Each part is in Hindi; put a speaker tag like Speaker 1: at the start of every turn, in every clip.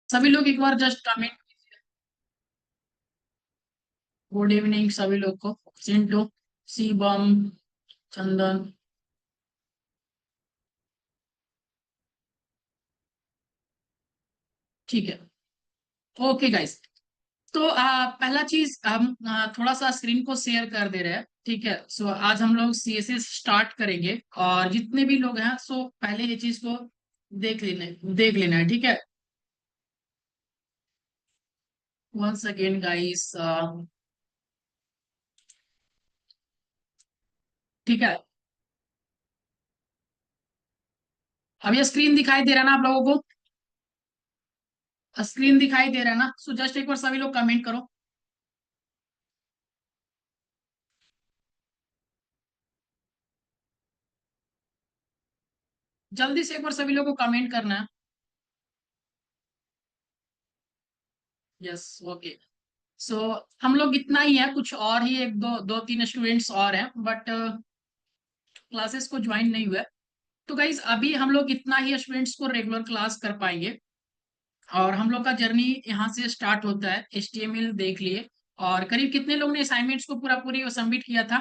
Speaker 1: सभी लोग एक बार जस्ट कमेंट। गुड इवनिंग सभी लोग को। चिंटू, शिवम, चंदन। ठीक है। Okay guys. तो पहला चीज हम थोड़ा सा स्क्रीन को शेयर कर दे रहे हैं। ठीक है। सो आज हम लोग सीएसएस स्टार्ट करेंगे और जितने भी लोग हैं सो पहले ये चीज को देख लेना है। ठीक है। Once again guys. ठीक है। अब ये स्क्रीन दिखाई दे रहा है ना आप लोगों को? स्क्रीन दिखाई दे रहा है ना? सो जस्ट एक बार सभी लोग कमेंट करो। जल्दी से एक बार सभी लोगों को कमेंट करना है। यस। ओके। सो हम लोग इतना ही है, कुछ और ही एक दो दो तीन स्टूडेंट्स और हैं बट क्लासेस को ज्वाइन नहीं हुआ है। तो गाइज अभी हम लोग इतना ही स्टूडेंट्स को रेगुलर क्लास कर पाएंगे। और हम लोग का जर्नी यहाँ से स्टार्ट होता है। HTML देख लिए। और करीब कितने लोग ने असाइनमेंट्स को पूरा पूरी सबमिट किया था?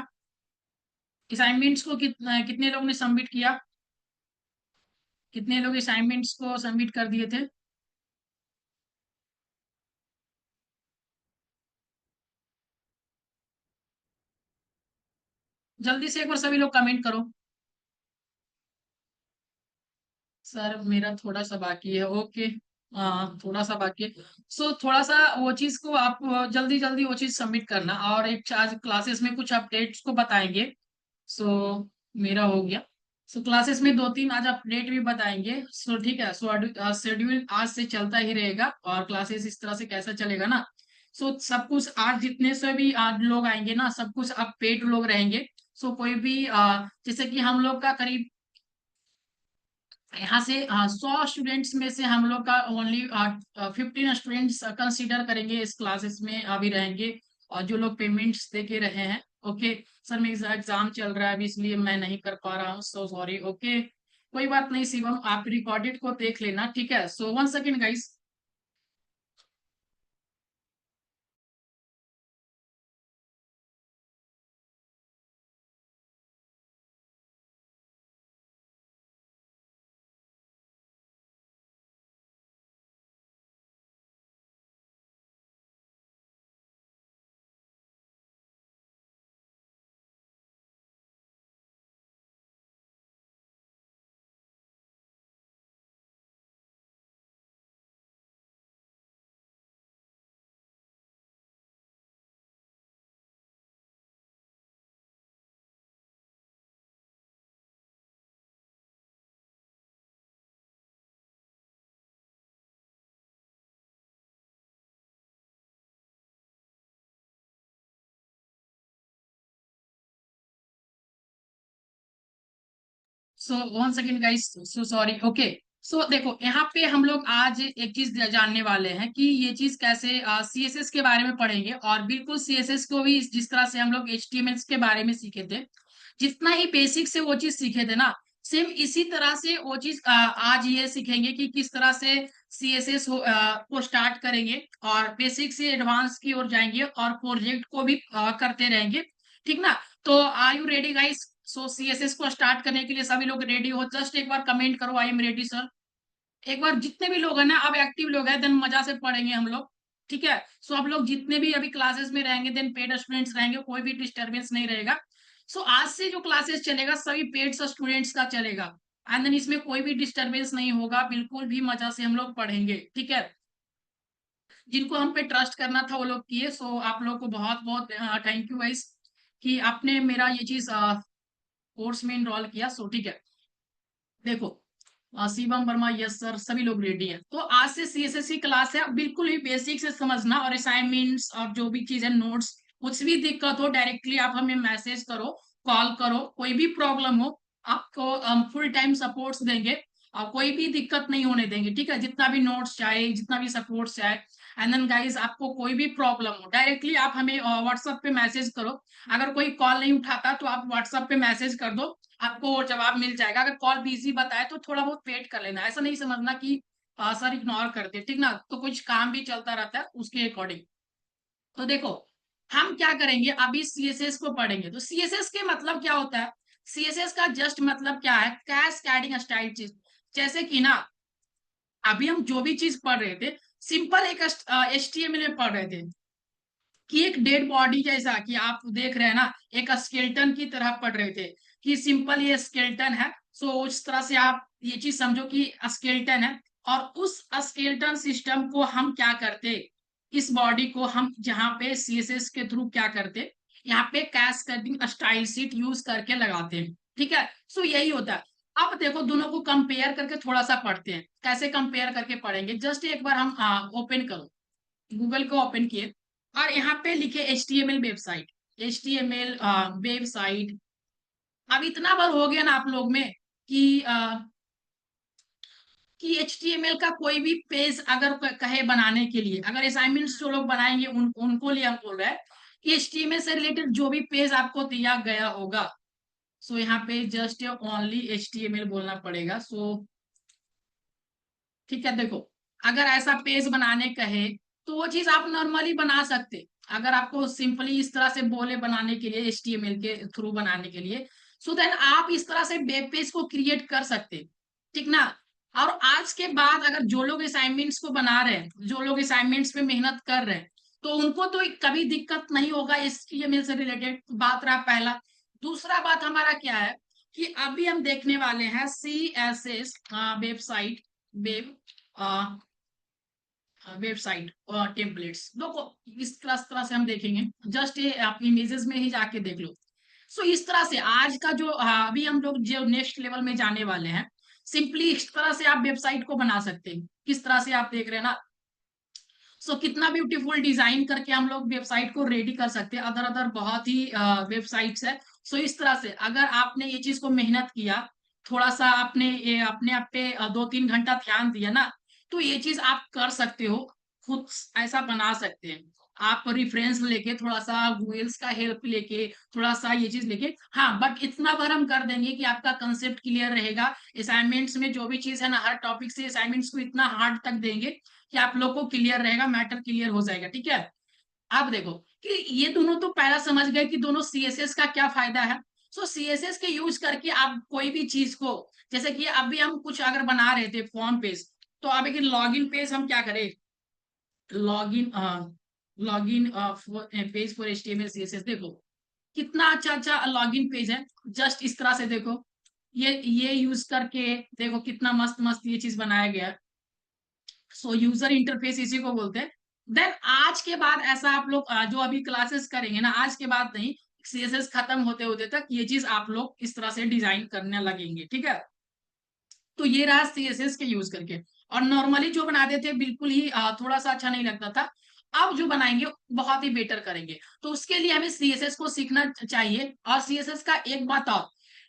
Speaker 1: असाइनमेंट्स को कितने लोग ने सबमिट किया? कितने लोग असाइनमेंट्स को सबमिट कर दिए थे? जल्दी से एक बार सभी लोग कमेंट करो। सर मेरा थोड़ा सा बाकी है। ओके। हाँ थोड़ा सा बाकी है। सो थोड़ा सा वो चीज को आप जल्दी जल्दी वो चीज सबमिट करना। और एक आज क्लासेस में कुछ अपडेट्स को बताएंगे। सो मेरा हो गया। सो क्लासेस में दो तीन आज अपडेट भी बताएंगे। सो ठीक है। सो शेड्यूल आज से चलता ही रहेगा और क्लासेस इस तरह से कैसा चलेगा ना। सो सब कुछ आज जितने से भी आज लोग आएंगे ना सब कुछ अब पेड लोग रहेंगे। सो कोई भी जैसे कि हम लोग का करीब यहाँ से 100 स्टूडेंट्स में से हम लोग का ओनली 15 स्टूडेंट्स कंसीडर करेंगे इस क्लासेस में अभी रहेंगे। और जो लोग पेमेंट्स दे के रहे हैं। ओके। सर मेरा एग्जाम चल रहा है अभी इसलिए मैं नहीं कर पा रहा हूँ, सो सॉरी। ओके। कोई बात नहीं शिवम, आप रिकॉर्डेड को देख लेना। ठीक है। So 1 second guys. So 1 second guys, so sorry. Okay. So देखो यहाँ पे हम लोग आज एक चीज जानने वाले हैं कि ये चीज कैसे CSS के बारे में पढ़ेंगे। और बिल्कुल CSS को भी जिस तरह से हम लोग HTML के बारे में सीखे थे, जितना ही बेसिक से वो चीज सीखे थे ना, सेम इसी तरह से वो चीज आज ये सीखेंगे कि किस तरह से CSS को स्टार्ट करेंगे और बेसिक से एडवांस की ओर जाएंगे और प्रोजेक्ट को भी करते रहेंगे। ठीक ना? तो are you ready guys? So CSS को स्टार्ट करने के लिए सभी लोग रेडी हो? जस्ट एक बार कमेंट करो, आई एम रेडी सर। एक बार जितने भी लोग हैं ना अब एक्टिव लोग हैं देन मजा से पढ़ेंगे हम लोग। ठीक है। सो आप लोग जितने भी अभी क्लासेस में रहेंगे देन पेड स्टूडेंट्स रहेंगे, कोई भी डिस्टरबेंस नहीं रहेगा। सो आज से जो क्लासेस चलेगा सभी पेड स्टूडेंट्स का चलेगा। एंड देन इसमें कोई भी डिस्टरबेंस नहीं होगा, बिल्कुल भी मजा से हम लोग पढ़ेंगे। ठीक है। जिनको हम पे ट्रस्ट करना था वो लोग किए। सो आप लोग को बहुत बहुत थैंक यू गाइस कि आपने मेरा ये चीज कोर्स में इनरोल किया। सो ठीक है। देखो शिवम वर्मा, यस सर, सभी लोग रेडी हैं। तो आज से CSS की क्लास है, बिल्कुल ही बेसिक से समझना। और असाइनमेंट्स और जो भी चीज है नोट्स, कुछ भी दिक्कत हो डायरेक्टली आप हमें मैसेज करो, कॉल करो, कोई भी प्रॉब्लम हो आपको हम फुल टाइम सपोर्ट्स देंगे। और कोई भी दिक्कत नहीं होने देंगे। ठीक है। जितना भी नोट्स चाहे, जितना भी सपोर्ट चाहे। एंड देन गाइस आपको कोई भी प्रॉब्लम हो डायरेक्टली आप हमें व्हाट्सएप पे मैसेज करो। अगर कोई कॉल नहीं उठाता तो आप व्हाट्सएप पे मैसेज कर दो, आपको जवाब मिल जाएगा। अगर कॉल बिजी बताए तो थोड़ा बहुत वेट कर लेना, ऐसा नहीं समझना कि सर इग्नोर करते, ठीक ना, तो कुछ काम भी चलता रहता है उसके अकॉर्डिंग। तो देखो हम क्या करेंगे, अभी सीएसएस को पढ़ेंगे। तो सीएसएस के मतलब क्या होता है, सीएसएस का जस्ट मतलब क्या है, कैस्केडिंग स्टाइल चीज। जैसे कि ना अभी हम जो भी चीज पढ़ रहे थे, सिंपल एक एचटीएमएल में पढ़ रहे थे कि एक डेड बॉडी जैसा, कि आप देख रहे हैं ना एक स्केलेटन की तरह पढ़ रहे थे कि सिंपल ये स्केलेटन है। सो उस तरह से आप ये चीज समझो कि स्केलेटन है, और उस स्केलेटन सिस्टम को हम क्या करते, इस बॉडी को हम जहाँ पे सीएसएस के थ्रू क्या करते, यहाँ पे कैस्केडिंग स्टाइल शीट यूज करके लगाते हैं, ठीक है। सो यही होता है। अब देखो दोनों को कंपेयर करके थोड़ा सा पढ़ते हैं, कैसे कंपेयर करके पढ़ेंगे, जस्ट एक बार हम ओपन करो, गूगल को ओपन किए और यहाँ पे लिखे HTML वेबसाइट, HTML वेबसाइट। अब इतना बार हो गया ना आप लोग में कि HTML का कोई भी पेज अगर कहे बनाने के लिए, अगर असाइनमेंट्स जो लोग बनाएंगे उनको लिए हम बोल रहे हैं कि HTML से रिलेटेड जो भी पेज आपको दिया गया होगा, सो यहाँ पे जस्ट ओनली HTML बोलना पड़ेगा। सो ठीक है, देखो अगर ऐसा पेज बनाने कहे तो वो चीज आप नॉर्मली बना सकते, अगर आपको सिंपली इस तरह से बोले बनाने के लिए HTML के थ्रू बनाने के लिए, सो देन आप इस तरह से वेब पेज को क्रिएट कर सकते, ठीक ना। और आज के बाद अगर जो लोग असाइनमेंट्स को बना रहे हैं, जो लोग असाइनमेंट्स पे मेहनत कर रहे हैं, तो उनको तो कभी दिक्कत नहीं होगा HTML से रिलेटेड, बात रहा पहला। दूसरा बात हमारा क्या है कि अभी हम देखने वाले हैं CSS वेबसाइट, वेब वेबसाइट और टेम्पलेट्स। देखो इस तरह से हम देखेंगे, जस्ट ये आप इमेजेस में ही जाके देख लो। सो इस तरह से आज का जो अभी हम लोग जो नेक्स्ट लेवल में जाने वाले हैं, सिंपली इस तरह से आप वेबसाइट को बना सकते हैं। किस तरह से आप देख रहे हैं ना, सो कितना ब्यूटीफुल डिजाइन करके हम लोग वेबसाइट को रेडी कर सकते हैं। अदर अदर बहुत ही वेबसाइट्स है। सो इस तरह से अगर आपने ये चीज को मेहनत किया, थोड़ा सा आपने ये अपने आप पे 2-3 घंटा ध्यान दिया ना, तो ये चीज आप कर सकते हो, खुद ऐसा बना सकते हैं। आप रिफरेंस लेके, थोड़ा सा गूगल्स का हेल्प लेके, थोड़ा सा ये चीज लेके, हाँ बट इतना बार हम कर देंगे कि आपका कंसेप्ट क्लियर रहेगा। असाइनमेंट्स में जो भी चीज है ना, हर टॉपिक से असाइनमेंट्स को इतना हार्ड तक देंगे कि आप लोग को क्लियर रहेगा, मैटर क्लियर हो जाएगा, ठीक है। आप देखो कि ये दोनों तो पहला समझ गए कि दोनों सीएसएस का क्या फायदा है। सो सीएसएस के यूज करके आप कोई भी चीज को, जैसे कि अभी हम कुछ अगर बना रहे थे फॉर्म पेज, तो अब एक लॉगिन पेज हम क्या करें, login login page for HTML CSS। देखो कितना अच्छा अच्छा लॉगिन पेज है, जस्ट इस तरह से देखो, ये यूज करके देखो कितना मस्त मस्त ये चीज बनाया गया है। सो यूजर इंटरफेस इसी को बोलते हैं। देन आज के बाद ऐसा आप लोग जो अभी क्लासेस करेंगे ना, आज के बाद नहीं, CSS खत्म होते होते तक ये चीज आप लोग इस तरह से डिजाइन करने लगेंगे, ठीक है। तो ये रहा CSS के यूज करके। और नॉर्मली जो बनाते थे बिल्कुल ही थोड़ा सा अच्छा नहीं लगता था, अब जो बनाएंगे बहुत ही बेटर करेंगे। तो उसके लिए हमें CSS को सीखना चाहिए। और CSS का एक बात और,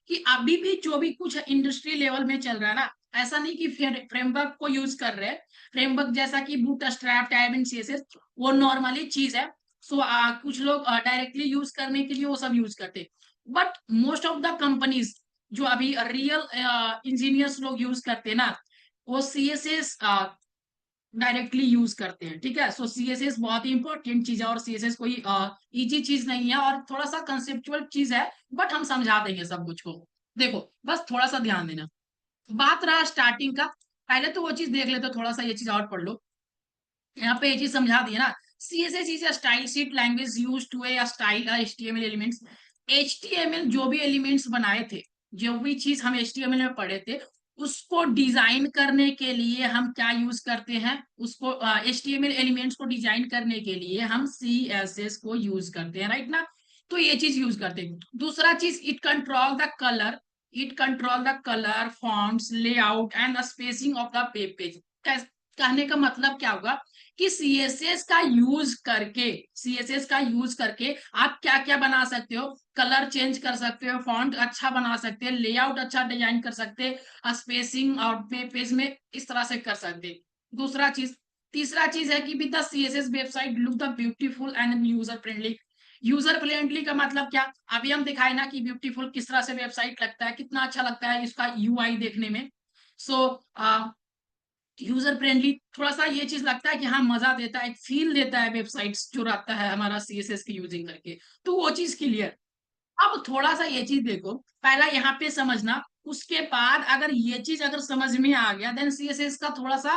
Speaker 1: कि अभी भी जो भी कुछ इंडस्ट्री लेवल में चल रहा है ना, ऐसा नहीं कि फ्रेमवर्क को यूज कर रहे हैं, फ्रेमवर्क जैसा कि बूटस्ट्रैप, टाइबिंग, CSS, वो नॉर्मली चीज है। सो कुछ लोग डायरेक्टली यूज करने के लिए वो सब यूज करते, but most of the companies जो अभी रियल इंजीनियर्स लोग यूज करते हैं ना, वो CSS डायरेक्टली यूज करते हैं, ठीक है। सो CSS बहुत ही इंपॉर्टेंट चीज है, और CSS कोई इजी चीज नहीं है, और थोड़ा सा कंसेप्चुअल चीज है, बट हम समझा देंगे सब कुछ को। देखो बस थोड़ा सा ध्यान देना। बात रहा स्टार्टिंग का, पहले तो वो चीज देख लेते, थोड़ा सा ये चीज और पढ़ लो। यहाँ पे ये चीज समझा दिया ना, CSS is a style sheet language used to a style HTML elements. HTML जो भी एलिमेंट्स बनाए थे, जो भी चीज हम HTML में पढ़े थे, उसको डिजाइन करने के लिए हम क्या यूज करते हैं, उसको HTML एलिमेंट्स को डिजाइन करने के लिए हम CSS को यूज करते हैं, राइट ना। तो ये चीज यूज करते हैं। दूसरा चीज, it control the colour, fonts, layout and the spacing of the web page. कहने का मतलब क्या होगा कि सीएसएस का यूज करके आप क्या क्या बना सकते हो, कलर चेंज कर सकते हो, फॉन्ट अच्छा बना सकते हैं, लेआउट अच्छा डिजाइन कर सकते हैं, स्पेसिंग और पेज में इस तरह से कर सकते हैं। दूसरा चीज, तीसरा चीज है कि with the CSS website look the beautiful and user friendly. User friendly का मतलब क्या, अभी हम दिखाए ना कि ब्यूटीफुल किस तरह से वेबसाइट लगता है, कितना अच्छा लगता है इसका UI देखने में। सो यूजर फ्रेंडली, थोड़ा सा ये चीज लगता है कि हाँ मजा देता है, एक फील देता है वेबसाइट्स जो रहता है हमारा सीएसएस की यूजिंग करके, तो वो चीज क्लियर। अब थोड़ा सा ये चीज देखो, पहला यहाँ पे समझना, उसके बाद अगर ये चीज अगर समझ में आ गया देन सीएसएस का थोड़ा सा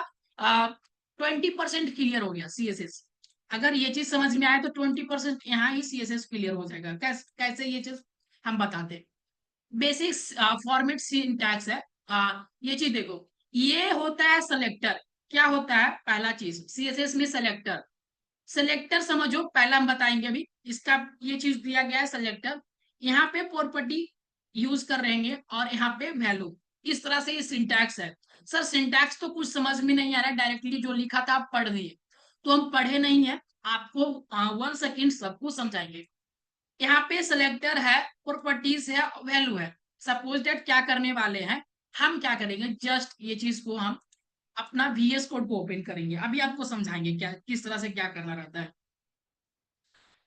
Speaker 1: 20% क्लियर हो गया सीएसएस। अगर ये चीज समझ में आए तो 20% यहाँ ही सीएसएस क्लियर हो जाएगा। कैसे ये चीज हम बताते हैं। बेसिक फॉर्मेट सिंटैक्स है। ये चीज देखो, ये होता है सेलेक्टर। क्या होता है पहला चीज सीएसएस में सेलेक्टर। सेलेक्टर समझो, पहला हम बताएंगे अभी इसका, ये चीज दिया गया है सेलेक्टर। यहाँ पे प्रॉपर्टी यूज कर रहे हैं और यहाँ पे वैल्यू, इस तरह से ये सिंटैक्स है। सर सिंटैक्स तो कुछ समझ में नहीं आ रहा है, डायरेक्टली जो लिखा था आप पढ़ दिए, तो हम पढ़े नहीं है, आपको 1 सेकेंड सब कुछ समझाएंगे। यहाँ पे सेलेक्टर है, प्रॉपर्टीज है, वैल्यू है। सपोज डेट क्या करने वाले हैं, हम क्या करेंगे, जस्ट ये चीज को हम अपना VS कोड को ओपन करेंगे, अभी आपको समझाएंगे क्या किस तरह से क्या करना रहता है।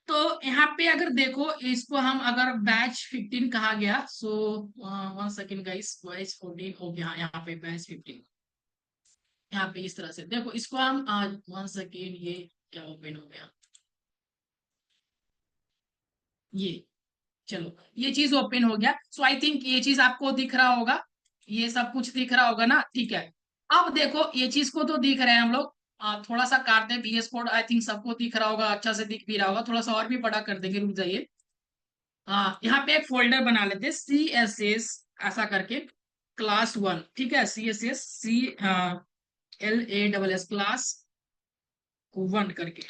Speaker 1: तो यहाँ पे अगर देखो इसको हम अगर बैच 15 कहा गया, सो 1 सेकेंड गाइस, बैच 14 हो गया, यहाँ पे बैच 15, यहाँ पे इस तरह से देखो इसको हम 1 सेकेंड, ये क्या ओपन हो गया, ये चलो ये चीज ओपन हो गया। सो आई थिंक ये चीज आपको दिख रहा होगा, ये सब कुछ दिख रहा होगा ना, ठीक है। अब देखो ये चीज को तो दिख रहे हैं हम लोग, थोड़ा सा काटते हैं VS कोड, आई थिंक सबको दिख रहा होगा, अच्छा से दिख भी रहा होगा, थोड़ा सा और भी बड़ा कर देंगे, रुक जाइए। यहाँ पे एक फोल्डर बना लेते हैं CSS ऐसा करके, क्लास 1, ठीक है, CSS CLASS क्लास 1 करके,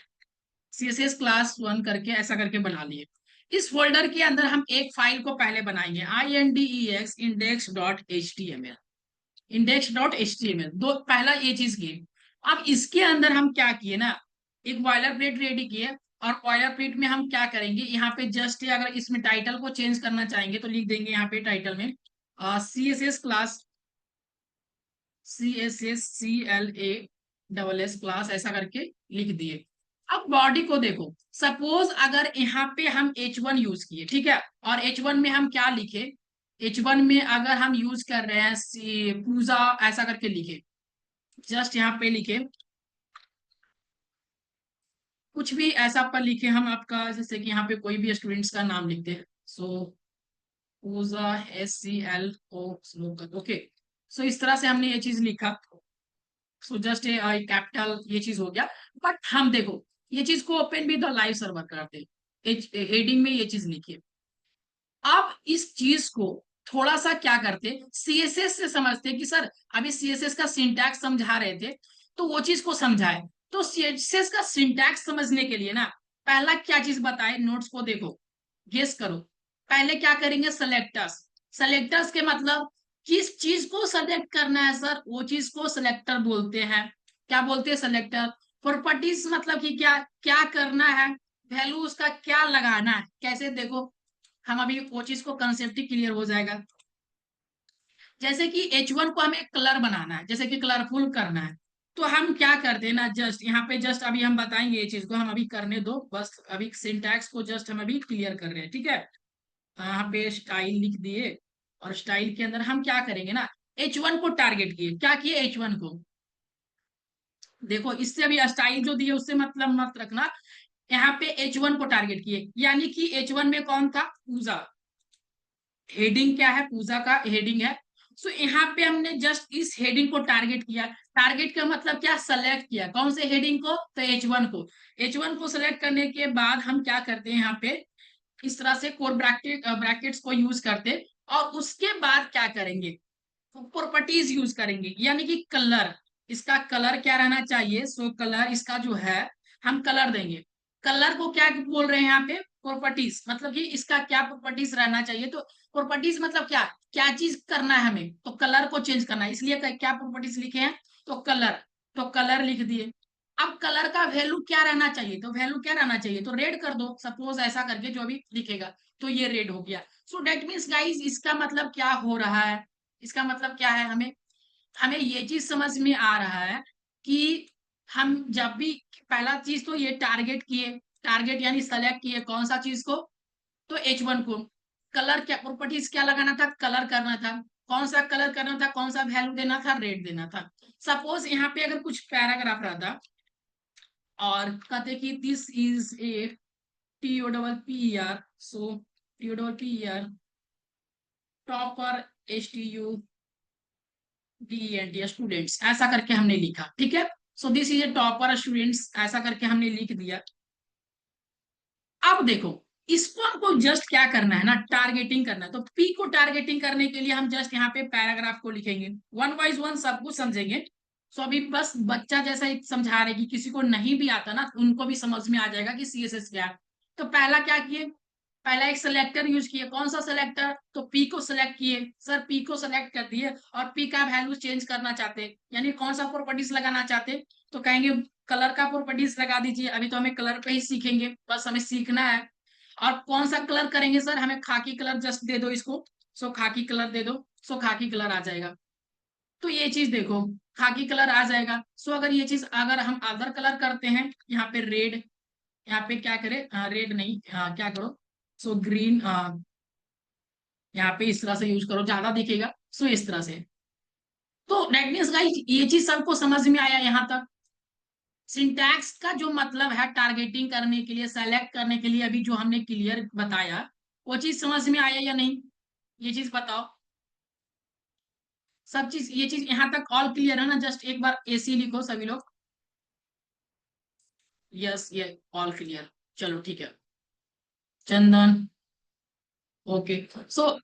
Speaker 1: CSS क्लास 1 करके ऐसा करके बना लिए। इस फोल्डर के अंदर हम एक फाइल को पहले बनाएंगे, INDEX index.html, index.html, दो पहला ये चीज किए। अब इसके अंदर हम क्या किए ना, एक बॉयलर प्लेट रेडी किए, और बॉयलर प्लेट में हम क्या करेंगे, यहाँ पे जस्ट अगर इसमें टाइटल को चेंज करना चाहेंगे तो लिख देंगे यहाँ पे टाइटल में CSS क्लास, CSS क्लास ऐसा करके लिख दिए। अब बॉडी को देखो, सपोज अगर यहाँ पे हम H1 यूज किए, ठीक है, और H1 में हम क्या लिखे, H1 में अगर हम यूज कर रहे हैं पूजा ऐसा करके लिखे, जस्ट यहाँ पे लिखे कुछ भी ऐसा पर लिखे हम आपका, जैसे कि यहाँ पे कोई भी स्टूडेंट्स का नाम लिखते हैं, सो पूजा SCLO ओके। सो इस तरह से हमने ये चीज लिखा, सो जस्ट कैपिटल ये चीज हो गया। बट हम देखो ये चीज को ओपन भी द लाइव सर्वर करते, हेडिंग में ये चीज लिखिए। अब इस चीज को थोड़ा सा क्या करते, CSS से समझते कि सर अभी CSS का सिंटैक्स समझा रहे थे, तो वो चीज को समझाए। तो CSS का सिंटैक्स समझने के लिए ना, पहला क्या चीज बताए, नोट्स को देखो, गेस करो। पहले क्या करेंगे, सेलेक्टर्स। सेलेक्टर्स के मतलब किस चीज को सेलेक्ट करना है सर, वो चीज को सेलेक्टर बोलते हैं। क्या बोलते हैं, सेलेक्टर। प्रॉपर्टीज मतलब कि क्या क्या करना है, वैल्यू उसका क्या लगाना है, कैसे देखो, हम अभी वो चीज को कंसेप्ट ही क्लियर हो जाएगा। जैसे कि H1 को हमें कलर बनाना है, जैसे कि कलरफुल करना है, तो हम क्या करते हैं ना, जस्ट यहाँ पे जस्ट अभी हम बताएंगे, ये चीज को हम अभी करने दो, बस अभी सिंटैक्स को जस्ट हम अभी क्लियर कर रहे हैं, ठीक है। यहाँ पे स्टाइल लिख दिए, और स्टाइल के अंदर हम क्या करेंगे ना, H1 को टारगेट किए, क्या किए H1 को, देखो इससे अभी स्टाइल जो दिए उससे मतलब मत रखना, यहाँ पे H1 को टारगेट किए, यानी कि H1 में कौन था, पूजा। हेडिंग क्या है, पूजा का हेडिंग है। सो यहाँ पे हमने जस्ट इस हेडिंग को टारगेट किया। टारगेट का मतलब क्या, सेलेक्ट किया, कौन से हेडिंग को, तो H1 को। H1 को सेलेक्ट करने के बाद हम क्या करते हैं, यहाँ पे इस तरह से कोर ब्रैकेट्स को यूज करते, और उसके बाद क्या करेंगे, प्रॉपर्टीज यूज करेंगे, यानी कि कलर, इसका कलर क्या रहना चाहिए, सो कलर इसका जो है हम कलर देंगे। कलर को क्या बोल रहे हैं यहाँ पे, प्रॉपर्टीज, मतलब कि इसका क्या प्रॉपर्टीज रहना चाहिए, तो प्रॉपर्टीज मतलब क्या क्या चीज करना है हमें, तो कलर को चेंज करना है, इसलिए क्या प्रॉपर्टीज लिखे हैं, तो कलर, तो कलर लिख दिए। अब कलर का वैल्यू क्या रहना चाहिए, तो वैल्यू क्या रहना चाहिए, तो रेड कर दो, सपोज ऐसा करके जो भी लिखेगा, तो ये रेड हो गया। सो डेट मीन्स गाइज इसका मतलब क्या हो रहा है, इसका मतलब क्या है, हमें हमें ये चीज समझ में आ रहा है कि हम जब भी, पहला चीज तो ये टारगेट किए, टारगेट यानी सेलेक्ट किए कौन सा चीज को, तो H1 को। कलर क्या, प्रॉपर्टीज क्या लगाना था, कलर करना था, कौन सा कलर करना था, कौन सा वैल्यू देना था, रेड देना था। सपोज यहाँ पे अगर कुछ पैराग्राफ रहता और कहते कि this is a TOPPER, so TOPPER topper STUDENT students, ऐसा करके हमने लिखा, ठीक है। So this is a topper students, ऐसा करके हमने लिख दिया। अब देखो, इसको हमको जस्ट क्या करना है ना, टारगेटिंग करना है। तो पी को टारगेटिंग करने के लिए हम जस्ट यहाँ पे पैराग्राफ को लिखेंगे, वन वाइज वन सब कुछ समझेंगे। सो अभी बस बच्चा जैसा ही समझा रहे कि किसी को नहीं भी आता ना, उनको भी समझ में आ जाएगा कि CSS क्या है। तो पहला क्या किए, पहला एक सिलेक्टर यूज किए। कौन सा सिलेक्टर, तो पी को सिलेक्ट किए। सर पी को सिलेक्ट कर दिए और पी का वैल्यू चेंज करना चाहते, यानी कौन सा प्रॉपर्टीज लगाना चाहते, तो कहेंगे कलर का प्रॉपर्टीज लगा दीजिए। अभी तो हमें कलर पे ही सीखेंगे, बस हमें सीखना है। और कौन सा कलर करेंगे सर, हमें खाकी कलर जस्ट दे दो इसको, सो खाकी कलर दे दो, सो खाकी कलर आ जाएगा। तो ये चीज देखो, खाकी कलर आ जाएगा। सो अगर ये चीज अगर हम अदर कलर करते हैं, यहाँ पे रेड, यहाँ पे क्या करें, रेड नहीं, क्या करो, सो ग्रीन, यहाँ पे इस तरह से यूज करो, ज्यादा दिखेगा। सो इस तरह से। तो दैट मीन्स गाइस, ये चीज सबको समझ में आया यहाँ तक। सिंटैक्स का जो मतलब है टारगेटिंग करने के लिए, सेलेक्ट करने के लिए, अभी जो हमने क्लियर बताया, वो चीज समझ में आया या नहीं, ये चीज बताओ। सब चीज, ये चीज यहाँ तक ऑल क्लियर है ना, जस्ट एक बार AC लिखो सभी लोग। यस, ये ऑल क्लियर, चलो ठीक है। चंदन, ओके। सो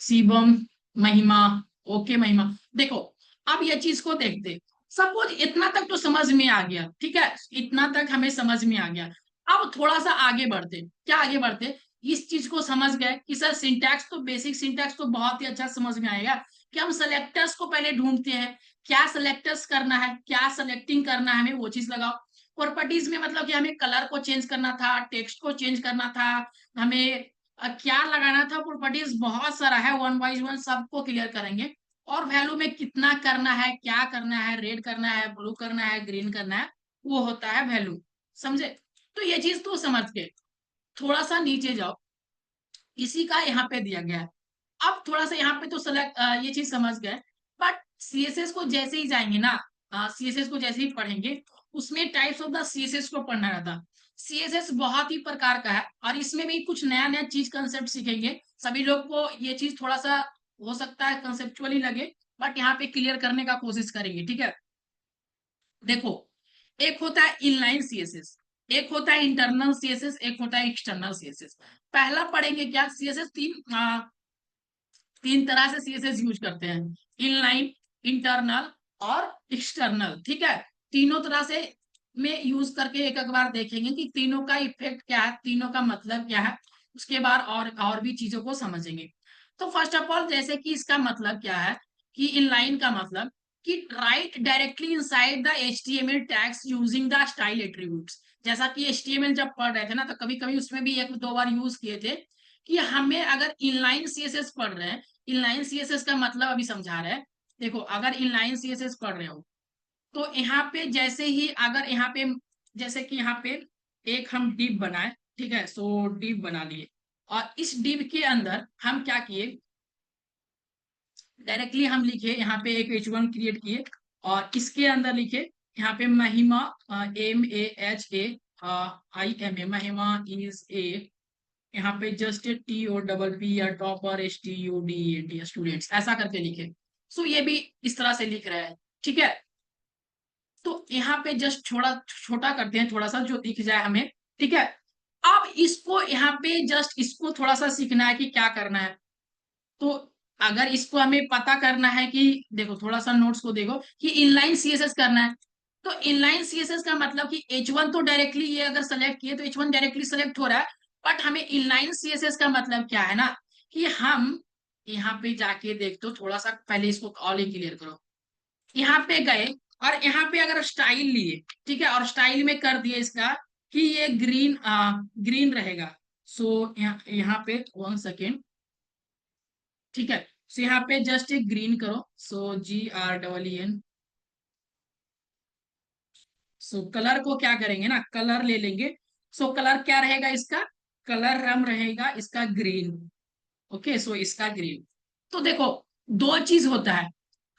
Speaker 1: शिवम, महिमा, ओके महिमा। देखो, अब ये चीज को देखते, सपोज इतना तक तो समझ में आ गया, ठीक है, इतना तक हमें समझ में आ गया। अब थोड़ा सा आगे बढ़ते, क्या आगे बढ़ते, इस चीज को समझ गए कि सर सिंटैक्स तो, बेसिक सिंटैक्स तो बहुत ही अच्छा समझ में आएगा कि हम सेलेक्टर्स को पहले ढूंढते हैं, क्या सेलेक्टर्स करना है, क्या सेलेक्टिंग करना है, हमें वो चीज लगाओ। प्रॉपर्टीज में मतलब कि हमें कलर को चेंज करना था, टेक्स्ट को चेंज करना था, हमें क्या लगाना था, प्रॉपर्टीज बहुत सारा है, वन वाइज वन सबको क्लियर करेंगे। और वैल्यू में कितना करना है, क्या करना है, रेड करना है, ब्लू करना है, ग्रीन करना है, वो होता है वैल्यू, समझे। तो ये चीज तो समझ के थोड़ा सा नीचे जाओ, इसी का यहाँ पे दिया गया है। अब थोड़ा सा यहाँ पे तो सेलेक्ट, ये चीज समझ गए। बट CSS को जैसे ही जाएंगे ना, CSS को जैसे ही पढ़ेंगे, उसमें टाइप्स ऑफ द CSS को पढ़ना रहता। CSS बहुत ही प्रकार का है, और इसमें भी कुछ नया नया चीज कंसेप्ट सीखेंगे। सभी लोग को ये चीज थोड़ा सा हो सकता है कंसेप्चुअली लगे, बट यहाँ पे क्लियर करने का कोशिश करेंगे, ठीक है। देखो, एक होता है इनलाइन CSS, एक होता है इंटरनल CSS, एक होता है एक्सटर्नल CSS। पहला पढ़ेंगे क्या, CSS तीन तरह से CSS यूज करते हैं, इनलाइन, इंटरनल और एक्सटर्नल, ठीक है। तीनों तरह से में यूज करके एक एक बार देखेंगे कि तीनों का इफेक्ट क्या है, तीनों का मतलब क्या है। उसके बाद और भी चीजों को समझेंगे। तो फर्स्ट ऑफ ऑल, जैसे कि इसका मतलब क्या है, कि इनलाइन का मतलब कि right directly inside the HTML tags using the style attributes. जैसा कि HTML जब पढ़ रहे थे ना, तो कभी कभी उसमें भी एक दो बार यूज किए थे कि हमें अगर इनलाइन CSS पढ़ रहे हैं, इनलाइन CSS का मतलब अभी समझा रहे हैं। देखो, अगर इनलाइन CSS पढ़ रहे हो, तो यहाँ पे जैसे ही अगर यहाँ पे, जैसे कि यहाँ पे एक हम डिव बनाए, ठीक है, सो डिव बना लिए, और इस डिव के अंदर हम क्या किए, डायरेक्टली हम लिखे यहाँ पे एक H1 क्रिएट किए, और इसके अंदर लिखे यहाँ पे महिमा, MAHAIMA, महिमा इज ए, यहाँ पे जस्ट TOPP या टॉपर STUDENT स्टूडेंट्स, ऐसा करके लिखे। सो ये भी इस तरह से लिख रहे हैं, ठीक है। तो यहाँ पे जस्ट छोटा छोटा करते हैं, थोड़ा सा जो दिख जाए हमें, ठीक है। अब इसको यहाँ पे जस्ट इसको थोड़ा सा सीखना है कि क्या करना है। तो अगर इसको हमें पता करना है कि, देखो थोड़ा सा नोट्स को देखो कि इनलाइन CSS करना है, तो इनलाइन CSS का मतलब कि H1 तो डायरेक्टली ये अगर सेलेक्ट किए तो H1 डायरेक्टली सेलेक्ट हो रहा है। बट हमें इनलाइन CSS का मतलब क्या है ना, कि हम यहाँ पे जाके देख, तो थोड़ा सा पहले इसको ऑल ही क्लियर करो। यहाँ पे गए, और यहाँ पे अगर स्टाइल लिए, ठीक है, और स्टाइल में कर दिए इसका कि ये ग्रीन, ग्रीन रहेगा। सो यहाँ पे 1 सेकेंड, ठीक है। सो यहाँ पे जस्ट एक ग्रीन करो, सो GREEN। सो कलर को क्या करेंगे ना, कलर ले लेंगे। सो कलर क्या रहेगा इसका, कलर रंग रहेगा इसका ग्रीन। ओके, सो इसका ग्रीन। तो देखो, दो चीज होता है।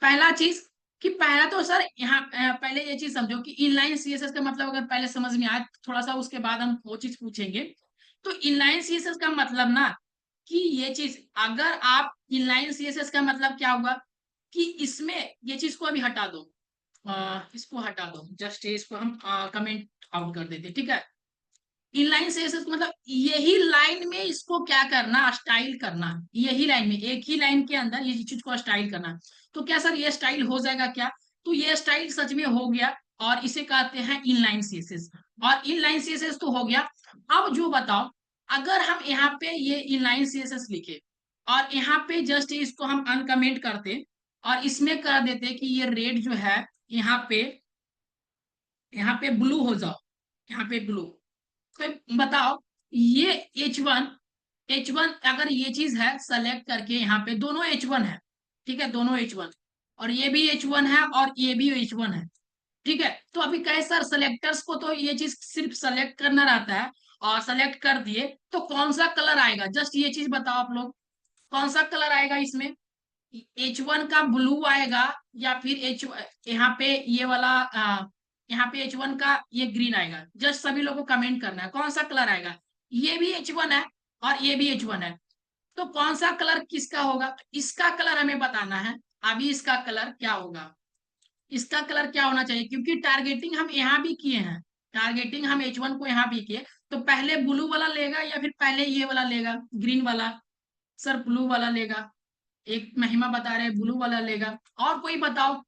Speaker 1: पहला चीज कि पहला तो सर यहाँ पहले ये चीज समझो कि इनलाइन सीएसएस का मतलब अगर पहले समझ में आए थोड़ा सा, उसके बाद हम वो चीज पूछेंगे। तो इनलाइन सीएसएस का मतलब ना कि ये चीज, अगर आप इनलाइन सीएसएस का मतलब क्या हुआ कि इसमें ये चीज को अभी हटा दो, इसको हटा दो, जस्ट इसको हम कमेंट आउट कर देते, ठीक है। इनलाइन सीएसएस मतलब यही लाइन में इसको क्या करना, स्टाइल करना, यही लाइन में, एक ही लाइन के अंदर ये चीज को स्टाइल करना। तो क्या सर ये स्टाइल हो जाएगा क्या? तो ये स्टाइल सच में हो गया, और इसे कहते हैं इनलाइन सीएसएस। और इनलाइन सीएसएस तो हो गया। अब जो बताओ, अगर हम यहाँ पे ये इनलाइन सीएसएस लिखे और यहाँ पे जस्ट इसको हम अनकमेंट करते और इसमें कर देते कि ये रेड जो है यहाँ पे ब्लू हो जाओ, यहाँ पे ब्लू। तो बताओ ये एच वन अगर ये चीज है सेलेक्ट करके, यहाँ पे दोनों H1 है, ठीक है, दोनों H1, और ये भी H1 है और ये भी H1 है, ठीक है। तो अभी कहे सर सेलेक्टर्स को तो ये चीज सिर्फ सेलेक्ट करना रहता है, और सेलेक्ट कर दिए तो कौन सा कलर आएगा, जस्ट ये चीज बताओ आप लोग, कौन सा कलर आएगा इसमें? H1 का ब्लू आएगा, या फिर एच यहाँ पे ये वाला यहाँ पे H1 का ये ग्रीन आएगा? जस्ट सभी लोगों को कमेंट करना है कौन सा कलर आएगा। ये भी H1 है और ये भी H1 है, तो कौन सा कलर किसका होगा? तो इसका कलर हमें बताना है। अभी इसका कलर क्या होगा, इसका कलर क्या होना चाहिए, क्योंकि टारगेटिंग हम यहाँ भी किए हैं, टारगेटिंग हम H1 को यहाँ भी किए, तो पहले ब्लू वाला लेगा या फिर पहले ये वाला लेगा, ग्रीन वाला? सर ब्लू वाला लेगा, एक महिमा बता रहे ब्लू वाला लेगा, और कोई बताओ?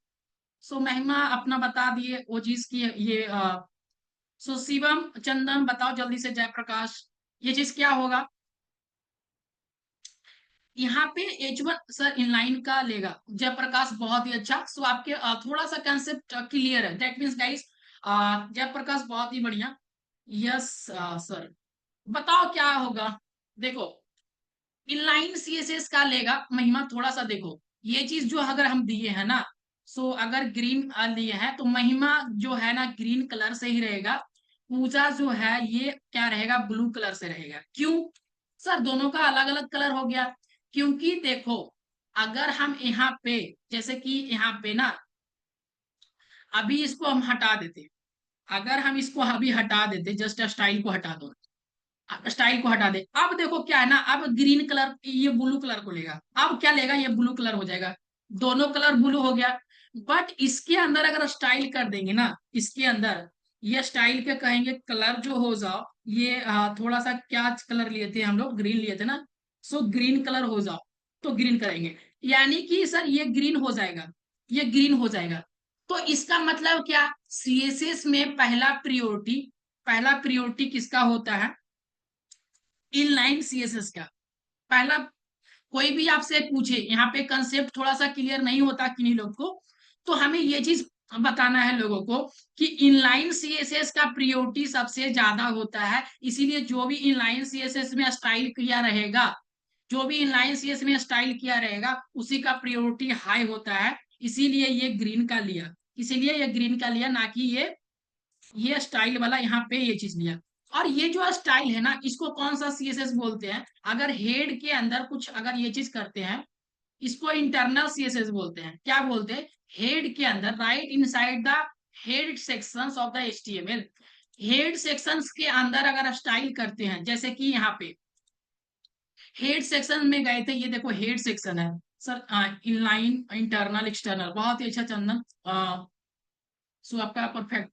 Speaker 1: सो महिमा अपना बता दिए वो चीज की ये सो शिवम चंदन बताओ जल्दी से, जयप्रकाश, ये चीज क्या होगा? यहाँ पे H1 सर इनलाइन का लेगा, जयप्रकाश बहुत ही अच्छा। सो आपके थोड़ा सा कंसेप्ट क्लियर है, दैट मीन्स गाइस जयप्रकाश बहुत ही बढ़िया। यस सर, बताओ क्या होगा? देखो इनलाइन सीएसएस का लेगा महिमा, थोड़ा सा देखो ये चीज जो अगर हम दिए हैं ना, सो अगर ग्रीन लिए हैं तो महिमा जो है ना ग्रीन कलर से ही रहेगा, पूजा जो है ये क्या रहेगा, ब्लू कलर से रहेगा। क्यों सर दोनों का अलग अलग कलर हो गया? क्योंकि देखो अगर हम यहाँ पे, जैसे कि यहाँ पे ना, अभी इसको हम हटा देते, अगर हम इसको अभी हटा देते, जस्ट स्टाइल को हटा दो, स्टाइल को हटा दे, अब देखो क्या है ना, अब ग्रीन कलर ये ब्लू कलर को लेगा, अब क्या लेगा, ये ब्लू कलर हो जाएगा, दोनों कलर ब्लू हो गया। बट इसके अंदर अगर स्टाइल कर देंगे ना, इसके अंदर ये स्टाइल के कहेंगे कलर जो हो जाओ, ये थोड़ा सा क्या कलर लिए थे हम लोग, ग्रीन लिए थे ना, सो ग्रीन कलर हो जाओ, तो ग्रीन करेंगे, यानी कि सर ये ग्रीन हो जाएगा, ये ग्रीन हो जाएगा। तो इसका मतलब क्या, सीएसएस में पहला प्रियोरिटी किसका होता है? इनलाइन सीएसएस का पहला। कोई भी आपसे पूछे, यहाँ पे कंसेप्ट थोड़ा सा क्लियर नहीं होता किन्हीं लोग को, तो हमें ये चीज बताना है लोगों को कि इनलाइन सीएसएस का प्रियोरिटी सबसे ज्यादा होता है, इसीलिए जो भी इनलाइन सीएसएस में स्टाइल किया रहेगा, जो भी इनलाइन सीएस में स्टाइल किया रहेगा उसी का प्रियोरिटी हाई होता है, इसीलिए ये ग्रीन का लिया, इसीलिए ये ग्रीन का लिया, ना कि ये स्टाइल वाला यहाँ पे ये चीज लिया। और ये जो स्टाइल है ना, इसको कौन सा सीएसएस बोलते हैं? अगर हेड के अंदर कुछ अगर ये चीज करते हैं, इसको इंटरनल सीएसएस बोलते हैं। क्या बोलते हैं? हेड के अंदर, right inside the head sections of the HTML, head sections के अंदर अगर स्टाइल करते हैं, जैसे कि यहाँ पे हेड सेक्शन में गए थे, ये देखो हेड सेक्शन है सर, इनलाइन इंटरनल एक्सटर्नल, बहुत ही अच्छा चंदन, सो आपका परफेक्ट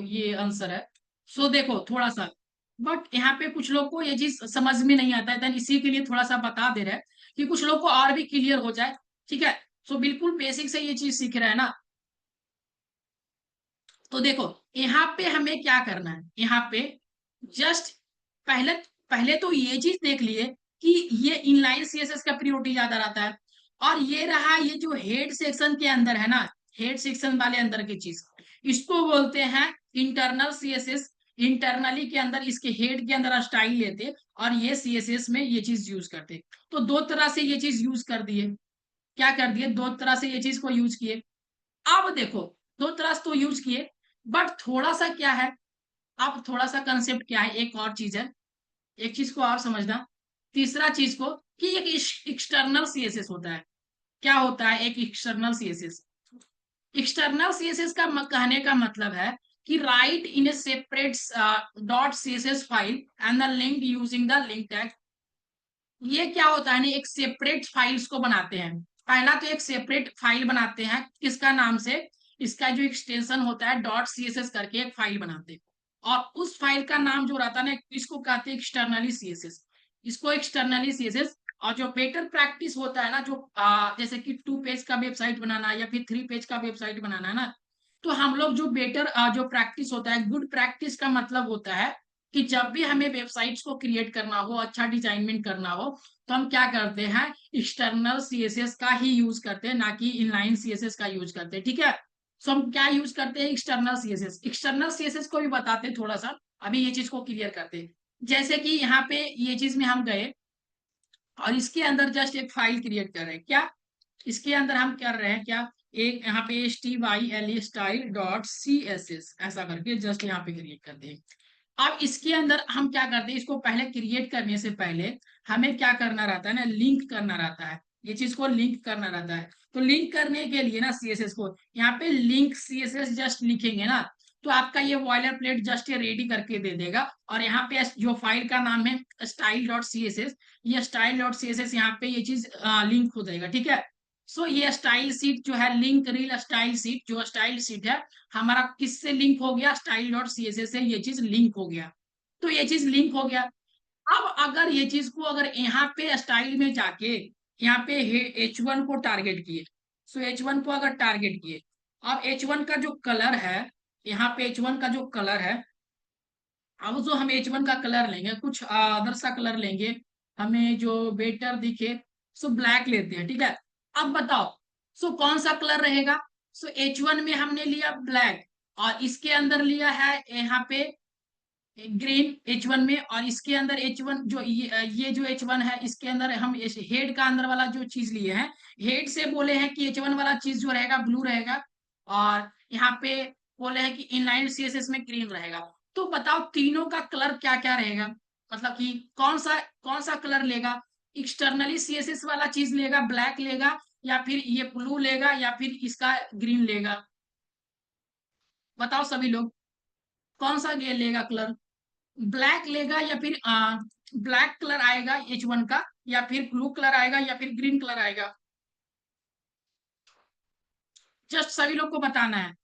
Speaker 1: ये आंसर है। सो देखो थोड़ा सा, बट यहाँ पे कुछ लोग को ये चीज समझ में नहीं आता है, इसी के लिए थोड़ा सा बता दे रहे हैं कि कुछ लोग को और भी क्लियर हो जाए, ठीक है। सो बिल्कुल बेसिक से ये चीज सीख रहे हैं ना। तो देखो यहाँ पे हमें क्या करना है, यहाँ पे जस्ट पहले पहले तो ये चीज देख लिए कि ये इनलाइन सीएसएस का प्रियोरिटी ज्यादा रहता है, और ये रहा ये जो हेड सेक्शन के अंदर है ना, हेड सेक्शन वाले अंदर की चीज, इसको बोलते हैं इंटरनल सीएसएस। इंटरनली के अंदर इसके हेड के अंदर स्टाइल लेते और ये सीएसएस में ये चीज यूज करते। तो दो तरह से ये चीज यूज कर दिए, क्या कर दिए, दो तरह से ये चीज को यूज किए। अब देखो दो तरह से तो यूज किए, बट थोड़ा सा क्या है, अब थोड़ा सा कंसेप्ट क्या है, एक और चीज है, एक चीज को आप समझना, तीसरा चीज को कि एक एक्सटर्नल सीएसएस होता है। क्या होता है? एक एक्सटर्नल सीएसएस, एक्सटर्नल सीएसएस का कहने का मतलब है कि right in A separate dot CSS file and the link using the link tag. ये क्या होता है ना, एक सेपरेट फाइल्स को बनाते हैं। पहला तो एक सेपरेट फाइल बनाते हैं, किसका नाम से, इसका जो एक्सटेंशन होता है डॉट सीएसएस करके एक फाइल बनाते हैं। और उस फाइल का नाम जो रहता है ना, इसको कहते हैं एक्सटर्नली सीएसएस। इसको एक्सटर्नली सीएसएस। और जो बेटर प्रैक्टिस होता है ना, जो जैसे कि 2 पेज का वेबसाइट बनाना या फिर 3 पेज का वेबसाइट बनाना है ना, तो हम लोग जो बेटर जो प्रैक्टिस होता है, गुड प्रैक्टिस का मतलब होता है कि जब भी हमें वेबसाइट्स को क्रिएट करना हो, अच्छा डिजाइनमेंट करना हो, तो हम क्या करते हैं, एक्सटर्नल सीएसएस का ही यूज करते हैं, ना कि इनलाइन सीएसएस का यूज करते हैं। ठीक है। सो हम क्या यूज करते हैं, एक्सटर्नल सीएसएस। एक्सटर्नल सीएसएस को भी बताते हैं थोड़ा सा, अभी ये चीज को क्लियर करते हैं। जैसे कि यहाँ पे ये चीज में हम गए और इसके अंदर जस्ट एक फाइल क्रिएट कर रहे हैं क्या, इसके अंदर हम कर रहे हैं क्या, एक यहाँ पे HTYLE स्टाइल डॉट CSS ऐसा करके जस्ट यहाँ पे क्रिएट करते हैं। अब इसके अंदर हम क्या करते हैं, इसको पहले क्रिएट करने से पहले हमें क्या करना रहता है ना, लिंक करना रहता है। ये चीज को लिंक करना रहता है। तो लिंक करने के लिए ना सीएसएस को यहाँ पे लिंक सीएसएस जस्ट लिखेंगे ना, तो आपका ये बॉयलर प्लेट जस्ट ये रेडी करके दे देगा। और यहाँ पे जो फाइल का नाम है style dot C S S, ये style dot C S S यहाँ पे ये चीज लिंक हो जाएगा। ठीक है। सो ये स्टाइल सीट जो है, लिंक रील स्टाइल सीट, जो स्टाइल सीट है हमारा किससे लिंक हो गया, style dot C S S से ये चीज लिंक हो गया। तो ये चीज लिंक हो गया। अब अगर ये चीज को अगर यहाँ पे स्टाइल में जाके यहाँ पे H1 को टारगेट किए, सो H1 को अगर टारगेट किए, अब H1 का जो कलर है, यहाँ पे H1 का जो कलर है, अब जो हम H1 का कलर लेंगे, कुछ अदर सा कलर लेंगे, हमें जो बेटर दिखे, सो ब्लैक लेते हैं। ठीक है। अब बताओ, सो कौन सा कलर रहेगा, सो H1 में हमने लिया ब्लैक, और इसके अंदर लिया है यहाँ पे ग्रीन H1 में, और इसके अंदर H1 जो ये जो H1 है, इसके अंदर हम हेड का अंदर वाला जो चीज लिए हैं, हेड से बोले हैं कि H1 वाला चीज जो रहेगा ब्लू रहेगा, और यहाँ पे बोले हैं कि इनलाइन सीएसएस में ग्रीन रहेगा। तो बताओ तीनों का कलर क्या क्या रहेगा, मतलब कि कौन सा कलर लेगा, एक्सटर्नली सीएसएस वाला चीज लेगा ब्लैक लेगा, या फिर ये ब्लू लेगा, या फिर इसका ग्रीन लेगा। बताओ सभी लोग, कौन सा ये लेगा कलर, ब्लैक लेगा या फिर ब्लैक कलर आएगा H1 का, या फिर ब्लू कलर आएगा, या फिर ग्रीन कलर आएगा। जस्ट सभी लोग को बताना है।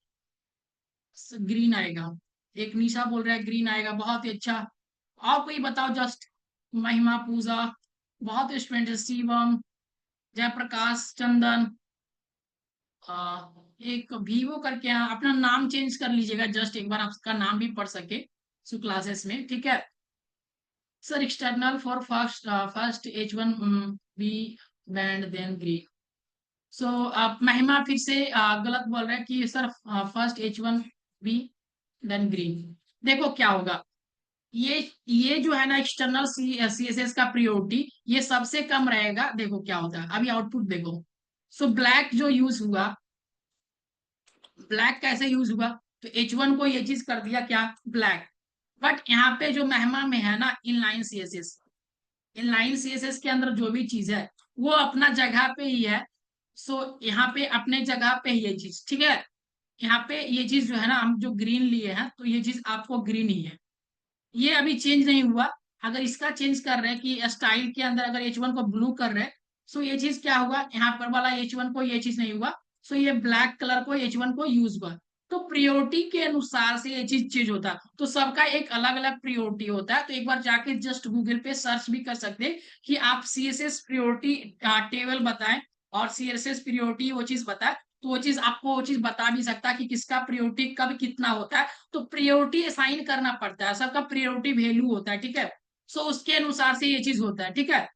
Speaker 1: ग्रीन आएगा। एक निशा बोल रहा है ग्रीन आएगा, बहुत ही अच्छा। और कोई बताओ जस्ट, महिमा, पूजा, बहुत स्टूडेंट है, शिवम, जयप्रकाश, चंदन, एक वीवो करके अपना नाम चेंज कर लीजिएगा, जस्ट एक बार आपका नाम भी पढ़ सके क्लासेस में। ठीक है। Sir external for first H1 B band then green. So आप महिमा फिर से गलत बोल रहे हैं कि sir first H1 B then green. देखो क्या होगा, ये ये जो है ना एक्सटर्नल CSS का प्रियोरिटी ये सबसे कम रहेगा। देखो क्या होता है, अभी आउटपुट देखो। सो ब्लैक जो यूज हुआ, ब्लैक कैसे यूज हुआ, तो H1 को ये चीज कर दिया क्या, ब्लैक। बट यहाँ पे जो महिमा में है ना इनलाइन सीएसएस, इनलाइन सीएसएस के अंदर जो भी चीज है वो अपना जगह पे ही है। सो यहाँ पे अपने जगह पे ही ये चीज, ठीक है। यहाँ पे ये चीज जो है ना, हम जो ग्रीन लिए हैं तो ये चीज आपको ग्रीन ही है, ये अभी चेंज नहीं हुआ। अगर इसका चेंज कर रहे हैं कि स्टाइल के अंदर अगर H1 को ब्लू कर रहे हैं, सो ये चीज क्या हुआ, यहाँ पर वाला H1 को ये चीज नहीं हुआ, सो ये ब्लैक कलर को H1 को यूज हुआ। तो प्रियोरिटी के अनुसार से ये चीज चेंज होता है, तो सबका एक अलग अलग प्रियोरिटी होता है। तो एक बार जाके जस्ट गूगल पे सर्च भी कर सकते हैं कि आप CSS प्रियोरिटी टेबल बताएं और CSS प्रियोरिटी वो चीज बताए, तो वो चीज आपको वो चीज बता भी सकता है कि किसका प्रियोरिटी कब कितना होता है। तो प्रियोरिटी असाइन करना पड़ता है, सबका प्रियोरिटी वैल्यू होता है। ठीक है। सो उसके अनुसार से ये चीज होता है। ठीक है।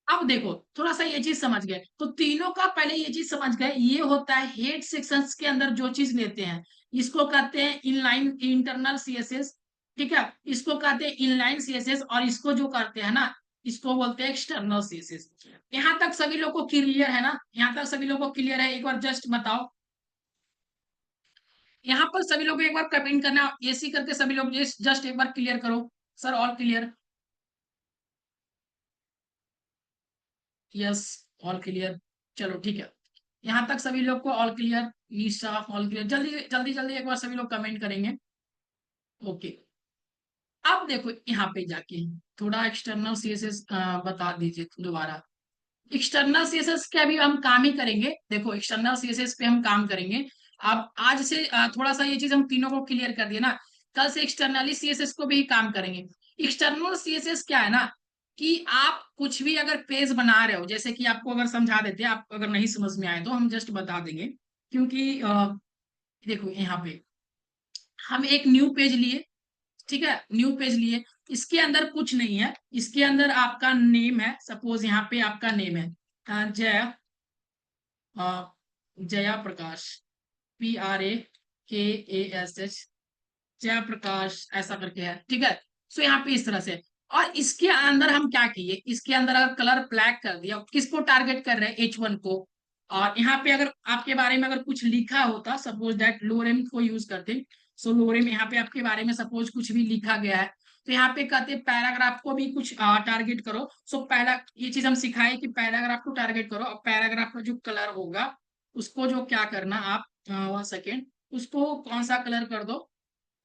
Speaker 1: अब देखो थोड़ा सा ये चीज समझ गए, तो तीनों का पहले ये चीज समझ गए, ये होता है हेड सेक्शंस के अंदर जो चीज लेते हैं, इसको कहते हैं इनलाइन इंटरनल सीएसएस। ठीक है। इसको कहते हैं इनलाइन सीएसएस, और इसको जो करते हैं ना, इसको बोलते हैं एक्सटर्नल सीएसएस। यहाँ तक सभी लोग को क्लियर है ना, यहाँ तक सभी लोग को क्लियर है, एक बार जस्ट बताओ। यहाँ पर सभी लोग को एक बार कमेंट करना, ऐसी करके सभी लोग जस्ट एक बार क्लियर करो, sir all clear, yes, all clear. चलो ठीक है। यहाँ तक सभी लोग को all clear? Isha all clear? जल्दी जल्दी जल्दी एक बार सभी लोग कमेंट करेंगे। ओके, अब देखो यहाँ पे जाके थोड़ा एक्सटर्नल सीएसएस बता दीजिए दोबारा। एक्सटर्नल सीएसएस के अभी हम काम ही करेंगे। देखो एक्सटर्नल सीएसएस पे हम काम करेंगे। अब आज से थोड़ा सा ये चीज हम तीनों को क्लियर कर दिया ना, कल से एक्सटर्नली सीएसएस को भी काम करेंगे। एक्सटर्नल सीएसएस क्या है ना, कि आप कुछ भी अगर पेज बना रहे हो, जैसे कि आपको अगर समझा देते हैं, आप अगर नहीं समझ में आए तो हम जस्ट बता देंगे। क्योंकि देखो यहाँ पे हम एक न्यू पेज लिए, ठीक है, न्यू पेज लिए, इसके अंदर कुछ नहीं है, इसके अंदर आपका नेम है, सपोज यहाँ पे आपका नेम है जय, जया प्रकाश, PRAKASH, जया प्रकाश ऐसा करके है, ठीक है। सो यहाँ पे इस तरह से, और इसके अंदर हम क्या किए, इसके अंदर अगर कलर ब्लैक कर दिया, किसको टारगेट कर रहे हैं, H1 को। और यहाँ पे अगर आपके बारे में अगर कुछ लिखा होता, सपोज दैट लोरेम को यूज करते, सो लोरेम यहाँ पे आपके बारे में सपोज कुछ भी लिखा गया है, तो यहाँ पे कहते पैराग्राफ को भी कुछ टारगेट करो। सो पहला ये चीज हम सिखाए कि पैराग्राफ को टारगेट करो, और पैराग्राफ का जो कलर होगा उसको जो क्या करना आप, 1 सेकेंड, उसको कौन सा कलर कर दो,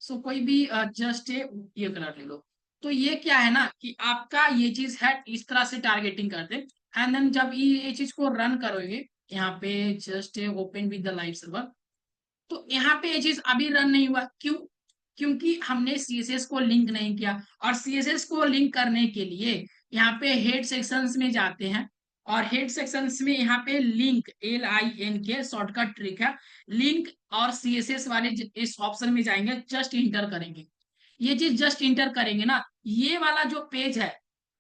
Speaker 1: सो कोई भी जस्ट ये कलर ले लो। तो ये क्या है ना, कि आपका ये चीज है इस तरह से टारगेटिंग करते, एंड देन जब ये चीज को रन करोगे, यहाँ पे just open with the live server, तो यहाँ पे ये चीज अभी रन नहीं हुआ, क्यों? क्योंकि हमने सीएसएस को लिंक नहीं किया, और सीएसएस को लिंक करने के लिए यहाँ पे हेड सेक्शंस में जाते हैं, और हेड सेक्शंस में यहाँ पे लिंक, LINK शॉर्टकट ट्रिक है, लिंक और सीएसएस वाले इस ऑप्शन में जाएंगे, जस्ट इंटर करेंगे। ये चीज जस्ट इंटर करेंगे ना, ये वाला जो पेज है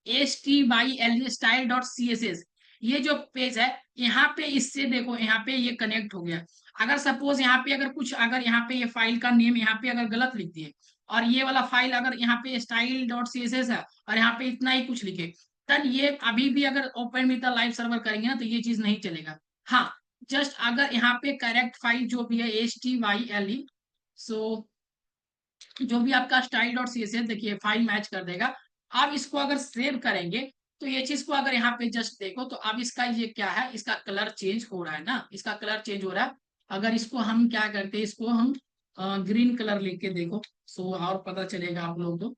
Speaker 1: STYL स्टाइल डॉट CSS, ये जो पेज है, यहाँ पे इससे देखो यहाँ पे ये कनेक्ट हो गया। अगर सपोज यहाँ पे अगर कुछ, अगर यहाँ पे ये फाइल का नेम यहाँ पे अगर गलत लिख दिए, और ये वाला फाइल अगर यहाँ पे स्टाइल डॉट CSS है और यहाँ पे इतना ही कुछ लिखे, तब ये अभी भी अगर open with the live server करेंगे ना, तो ये चीज नहीं चलेगा। हाँ, जस्ट अगर यहाँ पे करेक्ट फाइल जो भी है STYLE, सो जो भी आपका स्टाइल डॉट CSS देखिए फाइल मैच कर देगा। आप इसको अगर सेव करेंगे, तो ये चीज को अगर यहाँ पे जस्ट देखो, तो अब इसका ये क्या है, इसका कलर चेंज हो रहा है ना, इसका कलर चेंज हो रहा है। अगर इसको हम क्या करते हैं, इसको हम ग्रीन कलर लेके देखो, सो और पता चलेगा आप लोग को।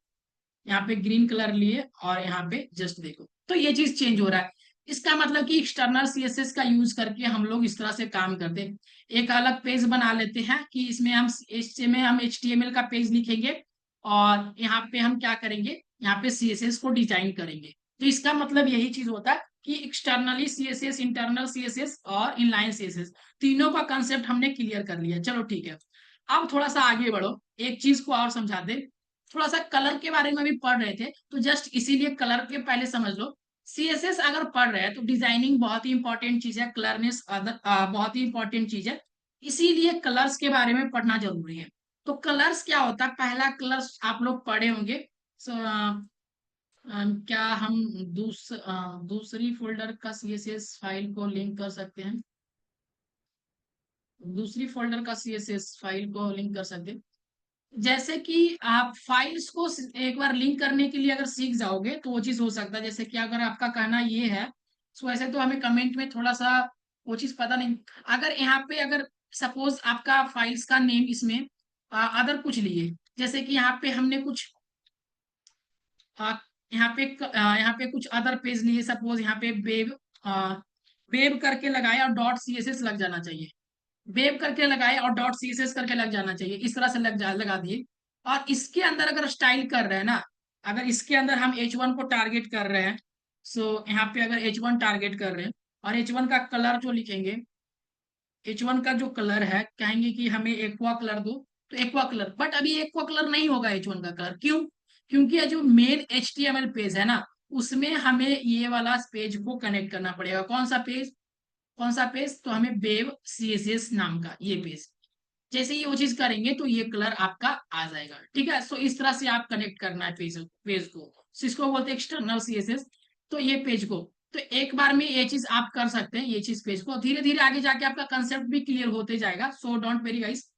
Speaker 1: यहाँ पे ग्रीन कलर लिए और यहाँ पे जस्ट देखो, तो ये चीज चेंज हो रहा है। इसका मतलब कि एक्सटर्नल सीएसएस का यूज करके हम लोग इस तरह से काम करते हैं। एक अलग पेज बना लेते हैं कि इसमें हम HTML का पेज लिखेंगे, और यहाँ पे हम क्या करेंगे, यहाँ पे सीएसएस को डिजाइन करेंगे। तो इसका मतलब यही चीज होता है कि एक्सटर्नली सीएसएस, इंटरनल सीएसएस और इनलाइन सीएसएस, तीनों का कंसेप्ट हमने क्लियर कर लिया। चलो ठीक है, अब थोड़ा सा आगे बढ़ो, एक चीज को और समझा दे। थोड़ा सा कलर के बारे में भी पढ़ रहे थे, तो जस्ट इसीलिए कलर के पहले समझ लो। सीएसएस अगर पढ़ रहे हैं तो डिजाइनिंग बहुत ही इंपॉर्टेंट चीज है, कलरनेस अदर बहुत ही इंपॉर्टेंट चीज है, इसीलिए कलर्स के बारे में पढ़ना जरूरी है। तो कलर्स क्या होता है, पहला कलर्स आप लोग पढ़े होंगे। सो क्या हम दूसरी फोल्डर का सीएसएस फाइल को लिंक कर सकते हैं, दूसरी फोल्डर का सीएसएस फाइल को लिंक कर सकते हैं। जैसे कि आप फाइल्स को एक बार लिंक करने के लिए अगर सीख जाओगे तो वो चीज हो सकता है, जैसे कि अगर आपका कहना ये है, तो वैसे तो हमें कमेंट में थोड़ा सा वो चीज पता नहीं। अगर यहाँ पे अगर सपोज आपका फाइल्स का नेम इसमें अदर कुछ लिए, जैसे कि यहाँ पे हमने कुछ आ, यहाँ पे कुछ अदर पेज लिए, सपोज यहाँ पे वेब करके लगाया और डॉट CSS लग जाना चाहिए, वेब करके लगाए और डॉट CSS करके लग जाना चाहिए, इस तरह से लगा दिए। और इसके अंदर अगर स्टाइल कर रहे हैं ना, अगर इसके अंदर हम H1 को टारगेट कर रहे हैं, सो यहाँ पे अगर H1 टारगेट कर रहे हैं और H1 का कलर जो लिखेंगे, H1 का जो कलर है, कहेंगे कि हमें एक्वा कलर दो, तो एक्वा कलर, बट अभी एक्वा कलर नहीं होगा H1 का कलर, क्यों? क्योंकि ये जो मेन HTML पेज है ना, उसमें हमें ये वाला पेज को कनेक्ट करना पड़ेगा। कौन सा पेज, कौन सा पेज, तो हमें वेब CSS नाम का ये पेज, जैसे ये वो चीज करेंगे तो ये कलर आपका आ जाएगा, ठीक है। सो इस तरह से आप कनेक्ट करना है पेज को, So इसको बोलते हैं एक्सटर्नल CSS। तो ये पेज को, तो एक बार में ये चीज आप कर सकते हैं, ये चीज पेज को, धीरे धीरे आगे जाके आपका कंसेप्ट भी क्लियर होते जाएगा। सो डोंट वेरी गाइस,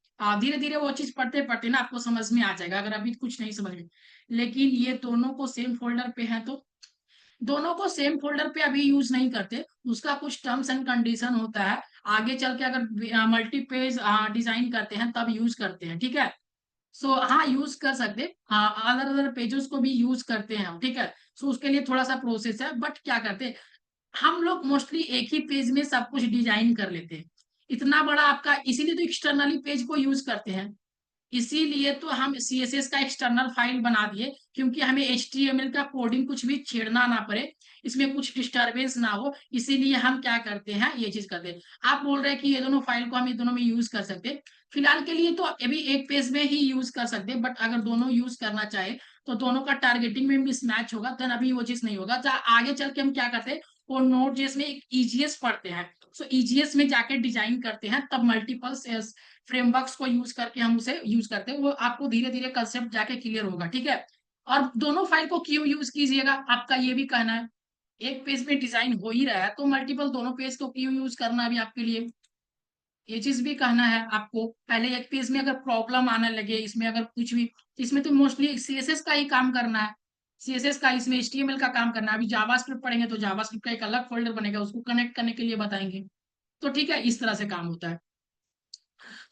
Speaker 1: धीरे धीरे वो चीज पढ़ते पढ़ते ना आपको समझ में आ जाएगा, अगर अभी कुछ नहीं समझ में। लेकिन ये दोनों को सेम फोल्डर पे है, तो दोनों को सेम फोल्डर पे अभी यूज नहीं करते, उसका कुछ टर्म्स एंड कंडीशन होता है, आगे चल के अगर मल्टी पेज डिजाइन करते हैं तब यूज करते हैं, ठीक है। सो हाँ, यूज कर सकते, हाँ अदर अदर पेजेस को भी यूज करते हैं हम, ठीक है। सो उसके लिए थोड़ा सा प्रोसेस है, बट क्या करते हैं हम लोग मोस्टली एक ही पेज में सब कुछ डिजाइन कर लेते हैं, इतना बड़ा आपका, इसीलिए तो एक्सटर्नली पेज को यूज करते हैं। इसीलिए तो हम सीएसएस का एक्सटर्नल फाइल बना दिए, क्योंकि हमें एचटीएमएल का कोडिंग कुछ भी छेड़ना ना पड़े, इसमें कुछ डिस्टरबेंस ना हो, इसीलिए हम क्या करते हैं ये चीज करते हैं। आप बोल रहे हैं कि ये दोनों फाइल को हम ये दोनों में यूज कर सकते हैं, फिलहाल के लिए तो अभी एक पेज में ही यूज कर सकते हैं, बट अगर दोनों यूज करना चाहे तो दोनों का टारगेटिंग में मिसमैच होगा, देन अभी वो चीज नहीं होगा। आगे चल के हम क्या करते हैं, वो नोड जेएस में एक ईजीएस पढ़ते हैं, सो ईजीएस में जाके डिजाइन करते हैं, तब मल्टीपल फ्रेमवर्क्स को यूज करके हम उसे यूज करते हैं, वो आपको धीरे धीरे कंसेप्ट जाके क्लियर होगा, ठीक है। और दोनों फाइल को क्यों यूज कीजिएगा, आपका ये भी कहना है, एक पेज में डिजाइन हो ही रहा है तो मल्टीपल दोनों पेज को क्यों यूज करना अभी आपके लिए, ये चीज भी कहना है आपको। पहले एक पेज में अगर प्रॉब्लम आने लगे, इसमें अगर कुछ भी, इसमें तो मोस्टली सीएसएस का ही काम करना है, सीएसएस का, इसमें एचटीएमएल का काम करना है। अभी जावास्क्रिप्ट पढ़ेंगे तो जावास्क्रिप्ट का एक अलग फोल्डर बनेगा, उसको कनेक्ट करने के लिए बताएंगे, तो ठीक है, इस तरह से काम होता है।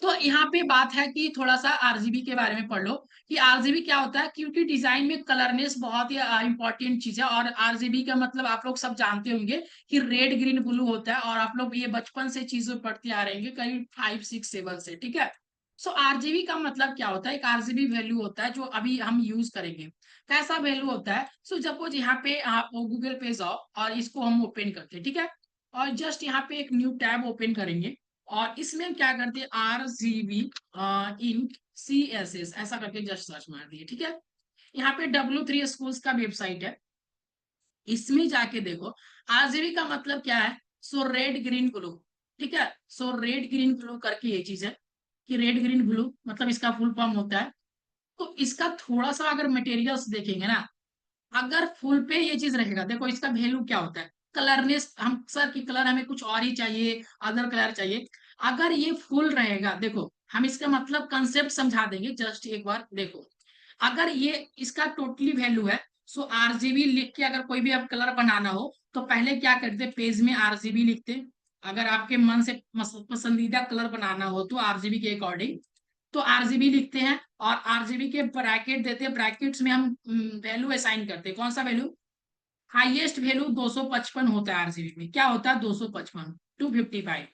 Speaker 1: तो यहाँ पे बात है कि थोड़ा सा आरजीबी के बारे में पढ़ लो, कि आरजीबी क्या होता है, क्योंकि डिजाइन में कलरनेस बहुत ही इंपॉर्टेंट चीज है, और आरजीबी का मतलब आप लोग सब जानते होंगे कि रेड ग्रीन ब्लू होता है, और आप लोग ये बचपन से चीजें पढ़ते आ रहे हैं करीब 5 6 7 से, ठीक है। सो आरजीबी का मतलब क्या होता है, एक आरजीबी वैल्यू होता है जो अभी हम यूज करेंगे। कैसा वैल्यू होता है, सो सपोज यहाँ पे आप गूगल पे जाओ और इसको हम ओपन करते हैं, ठीक है, और जस्ट यहाँ पे एक न्यू टैब ओपन करेंगे, और इसमें क्या करते हैं, RGB इन CSS ऐसा करके जस्ट सर्च मार दिए, ठीक है। यहाँ पे W3 स्कूल्स का वेबसाइट है, इसमें जाके देखो, आरजीबी का मतलब क्या है, सो रेड ग्रीन ब्लू, ठीक है। सो रेड ग्रीन ब्लू करके ये चीज है, कि रेड ग्रीन ब्लू मतलब इसका फुल फॉर्म होता है। तो इसका थोड़ा सा अगर मटेरियल्स देखेंगे ना, अगर फुल पे ये चीज रहेगा, देखो इसका वैल्यू क्या होता है, कलरनेस, हम सर की कलर हमें कुछ और ही चाहिए, अदर कलर चाहिए, अगर ये फुल रहेगा, देखो हम इसका मतलब कंसेप्ट समझा देंगे, जस्ट एक बार देखो। अगर ये इसका टोटली वैल्यू है, सो आरजीबी लिख के अगर कोई भी अब कलर बनाना हो तो पहले क्या करते, पेज में आरजीबी लिखते, अगर आपके मन से पसंदीदा कलर बनाना हो तो आरजीबी के अकॉर्डिंग, तो आरजीबी लिखते हैं, और आरजीबी के ब्रैकेट देते हैं, ब्रैकेट्स में हम वैल्यू असाइन करते हैं, कौन सा वैल्यू, हाईएस्ट वैल्यू 255 होता है आरजीबी में, क्या होता है 255, 255।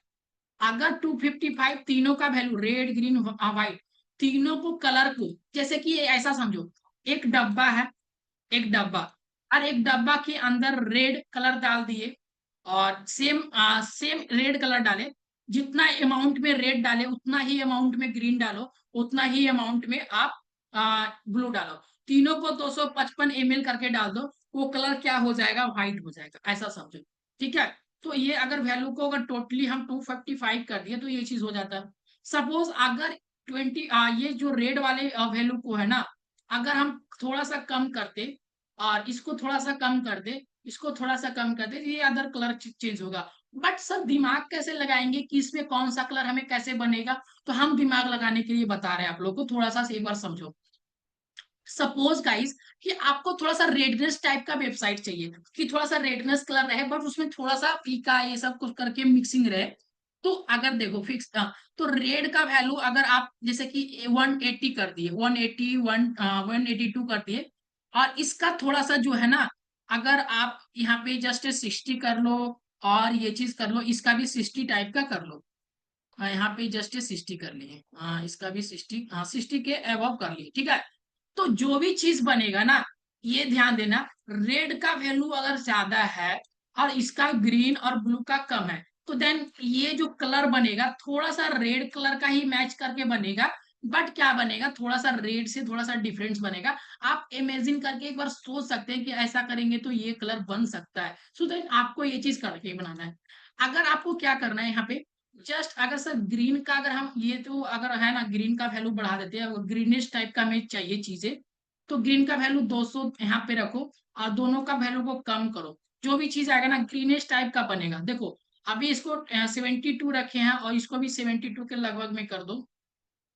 Speaker 1: अगर 255 तीनों का वैल्यू, रेड ग्रीन व्हाइट, तीनों को कलर को, जैसे कि ऐसा समझो, एक डब्बा है, एक डब्बा, और एक डब्बा के अंदर रेड कलर डाल दिए, और सेम सेम रेड कलर डाले, जितना अमाउंट में रेड डाले उतना ही अमाउंट में ग्रीन डालो, उतना ही अमाउंट में आप ब्लू डालो, तीनों को 255 ml करके डाल दो, वो कलर क्या हो जाएगा, व्हाइट हो जाएगा, ऐसा समझो, ठीक है। तो ये अगर वैल्यू को अगर टोटली हम 255 कर दिए तो ये चीज हो जाता है। सपोज अगर 20 ये जो रेड वाले वैल्यू को है ना, अगर हम थोड़ा सा कम करते, और इसको थोड़ा सा कम कर दे, इसको थोड़ा सा कम कर दे, ये अदर कलर चेंज होगा। बट सर दिमाग कैसे लगाएंगे कि इसमें कौन सा कलर हमें कैसे बनेगा, तो हम दिमाग लगाने के लिए बता रहे हैं आप लोगों को, थोड़ा सा एक बार समझो। सपोज गाइस कि आपको थोड़ा सा रेडनेस टाइप का वेबसाइट चाहिए, कि थोड़ा सा रेडनेस कलर रहे बट उसमें थोड़ा सा फीका ये सब कुछ करके मिक्सिंग रहे, तो अगर देखो फिक्स, तो रेड का वैल्यू अगर आप जैसे कि 180 कर दिए, 180 182 कर दिए, और इसका थोड़ा सा जो है ना, अगर आप यहाँ पे जस्ट 60 कर लो, और ये चीज कर लो, इसका भी 60 टाइप का कर लो, यहाँ पे जस्ट 60 कर लिए, इसका भी 60, हाँ 60 के अबव कर लिए, ठीक है। तो जो भी चीज बनेगा ना, ये ध्यान देना, रेड का वैल्यू अगर ज्यादा है और इसका ग्रीन और ब्लू का कम है, तो देन ये जो कलर बनेगा थोड़ा सा रेड कलर का ही मैच करके बनेगा, बट क्या बनेगा, थोड़ा सा रेड से थोड़ा सा डिफरेंस बनेगा। आप इमेजिन करके एक बार सोच सकते हैं कि ऐसा करेंगे तो ये कलर बन सकता है, सो देन आपको ये चीज करके बनाना है। अगर आपको क्या करना है यहाँ पे, जस्ट अगर सर ग्रीन का, अगर हम ये तो अगर है ना, ग्रीन का वैल्यू बढ़ा देते हैं, ग्रीनिश टाइप का हमें चाहिए चीजें, तो ग्रीन का वैल्यू 200 यहाँ पे रखो, और दोनों का वैल्यू को कम करो, जो भी चीज आएगा ना ग्रीनिश टाइप का बनेगा। देखो अभी इसको 72 रखे हैं, और इसको भी 72 के लगभग में कर दो,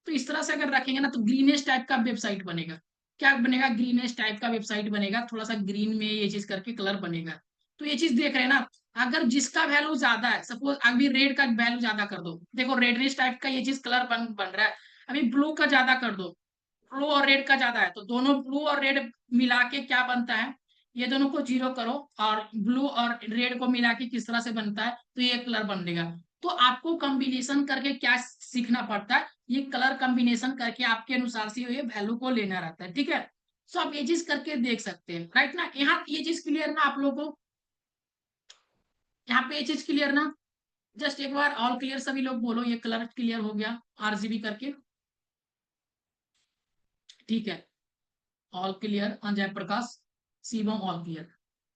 Speaker 1: तो इस तरह से अगर रखेंगे ना तो ग्रीनिश टाइप का वेबसाइट बनेगा, क्या बनेगा, ग्रीनिश टाइप का वेबसाइट बनेगा, थोड़ा सा ग्रीन में ये चीज करके कलर बनेगा। तो ये चीज देख रहे हैं ना। अगर जिसका वैल्यू ज्यादा है, सपोज अभी रेड का वैल्यू ज्यादा कर दो, देखो रेडनिश टाइप का ये चीज कलर बन बन रहा है। अभी ब्लू का ज्यादा कर दो, ब्लू और रेड का ज्यादा है, तो दोनों ब्लू और रेड मिला के क्या बनता है, ये दोनों को जीरो करो और ब्लू और रेड को मिला के किस तरह से बनता है, तो ये कलर बनेगा। तो आपको कॉम्बिनेशन करके क्या सीखना पड़ता है, ये कलर कॉम्बिनेशन करके आपके अनुसार से ये वैल्यू को लेना रहता है, ठीक है। सो आप ये चीज करके देख सकते हैं, राइट ना। यहाँ ये चीज क्लियर ना आप लोगों को, यहाँ पे ये चीज क्लियर ना। जस्ट एक बार ऑल क्लियर सभी लोग बोलो, ये कलर क्लियर हो गया आरजीबी करके, ठीक है। ऑल क्लियर, जय प्रकाश, शिवम ऑल क्लियर।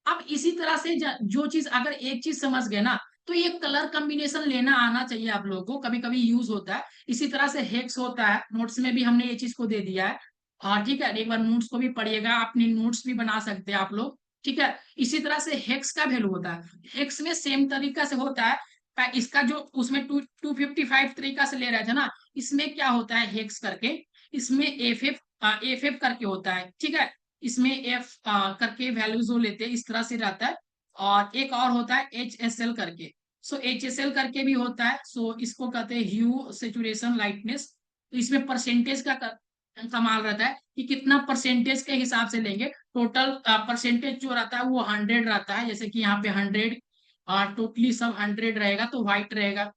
Speaker 1: अब इसी तरह से जो चीज अगर एक चीज समझ गए ना, तो ये कलर कॉम्बिनेशन लेना आना चाहिए आप लोगों को, कभी कभी यूज होता है। इसी तरह से हेक्स होता है, नोट्स में भी हमने ये चीज को दे दिया है। हाँ ठीक है, एक बार नोट्स को भी पढ़िएगा, अपनी नोट्स भी बना सकते हैं आप लोग, ठीक है। इसी तरह से हेक्स का वैल्यू होता है, हेक्स में सेम तरीका से होता है। इसका जो उसमें 255 तरीका से ले रहे थे ना, इसमें क्या होता है हेक्स करके, इसमें एफ एफ करके होता है, ठीक है। इसमें एफ करके वैल्यूज वो लेते हैं, इस तरह से रहता है। और एक और होता है एच एस एल करके, सो एच एस एल करके भी होता है, सो इसको कहते हैं ह्यू सेचुरेशन लाइटनेस। तो इसमें परसेंटेज का कमाल रहता है कि कितना परसेंटेज के हिसाब से लेंगे। टोटल परसेंटेज जो रहता है वो 100 रहता है, जैसे कि यहाँ पे 100, टोटली सब 100 रहेगा तो व्हाइट रहेगा।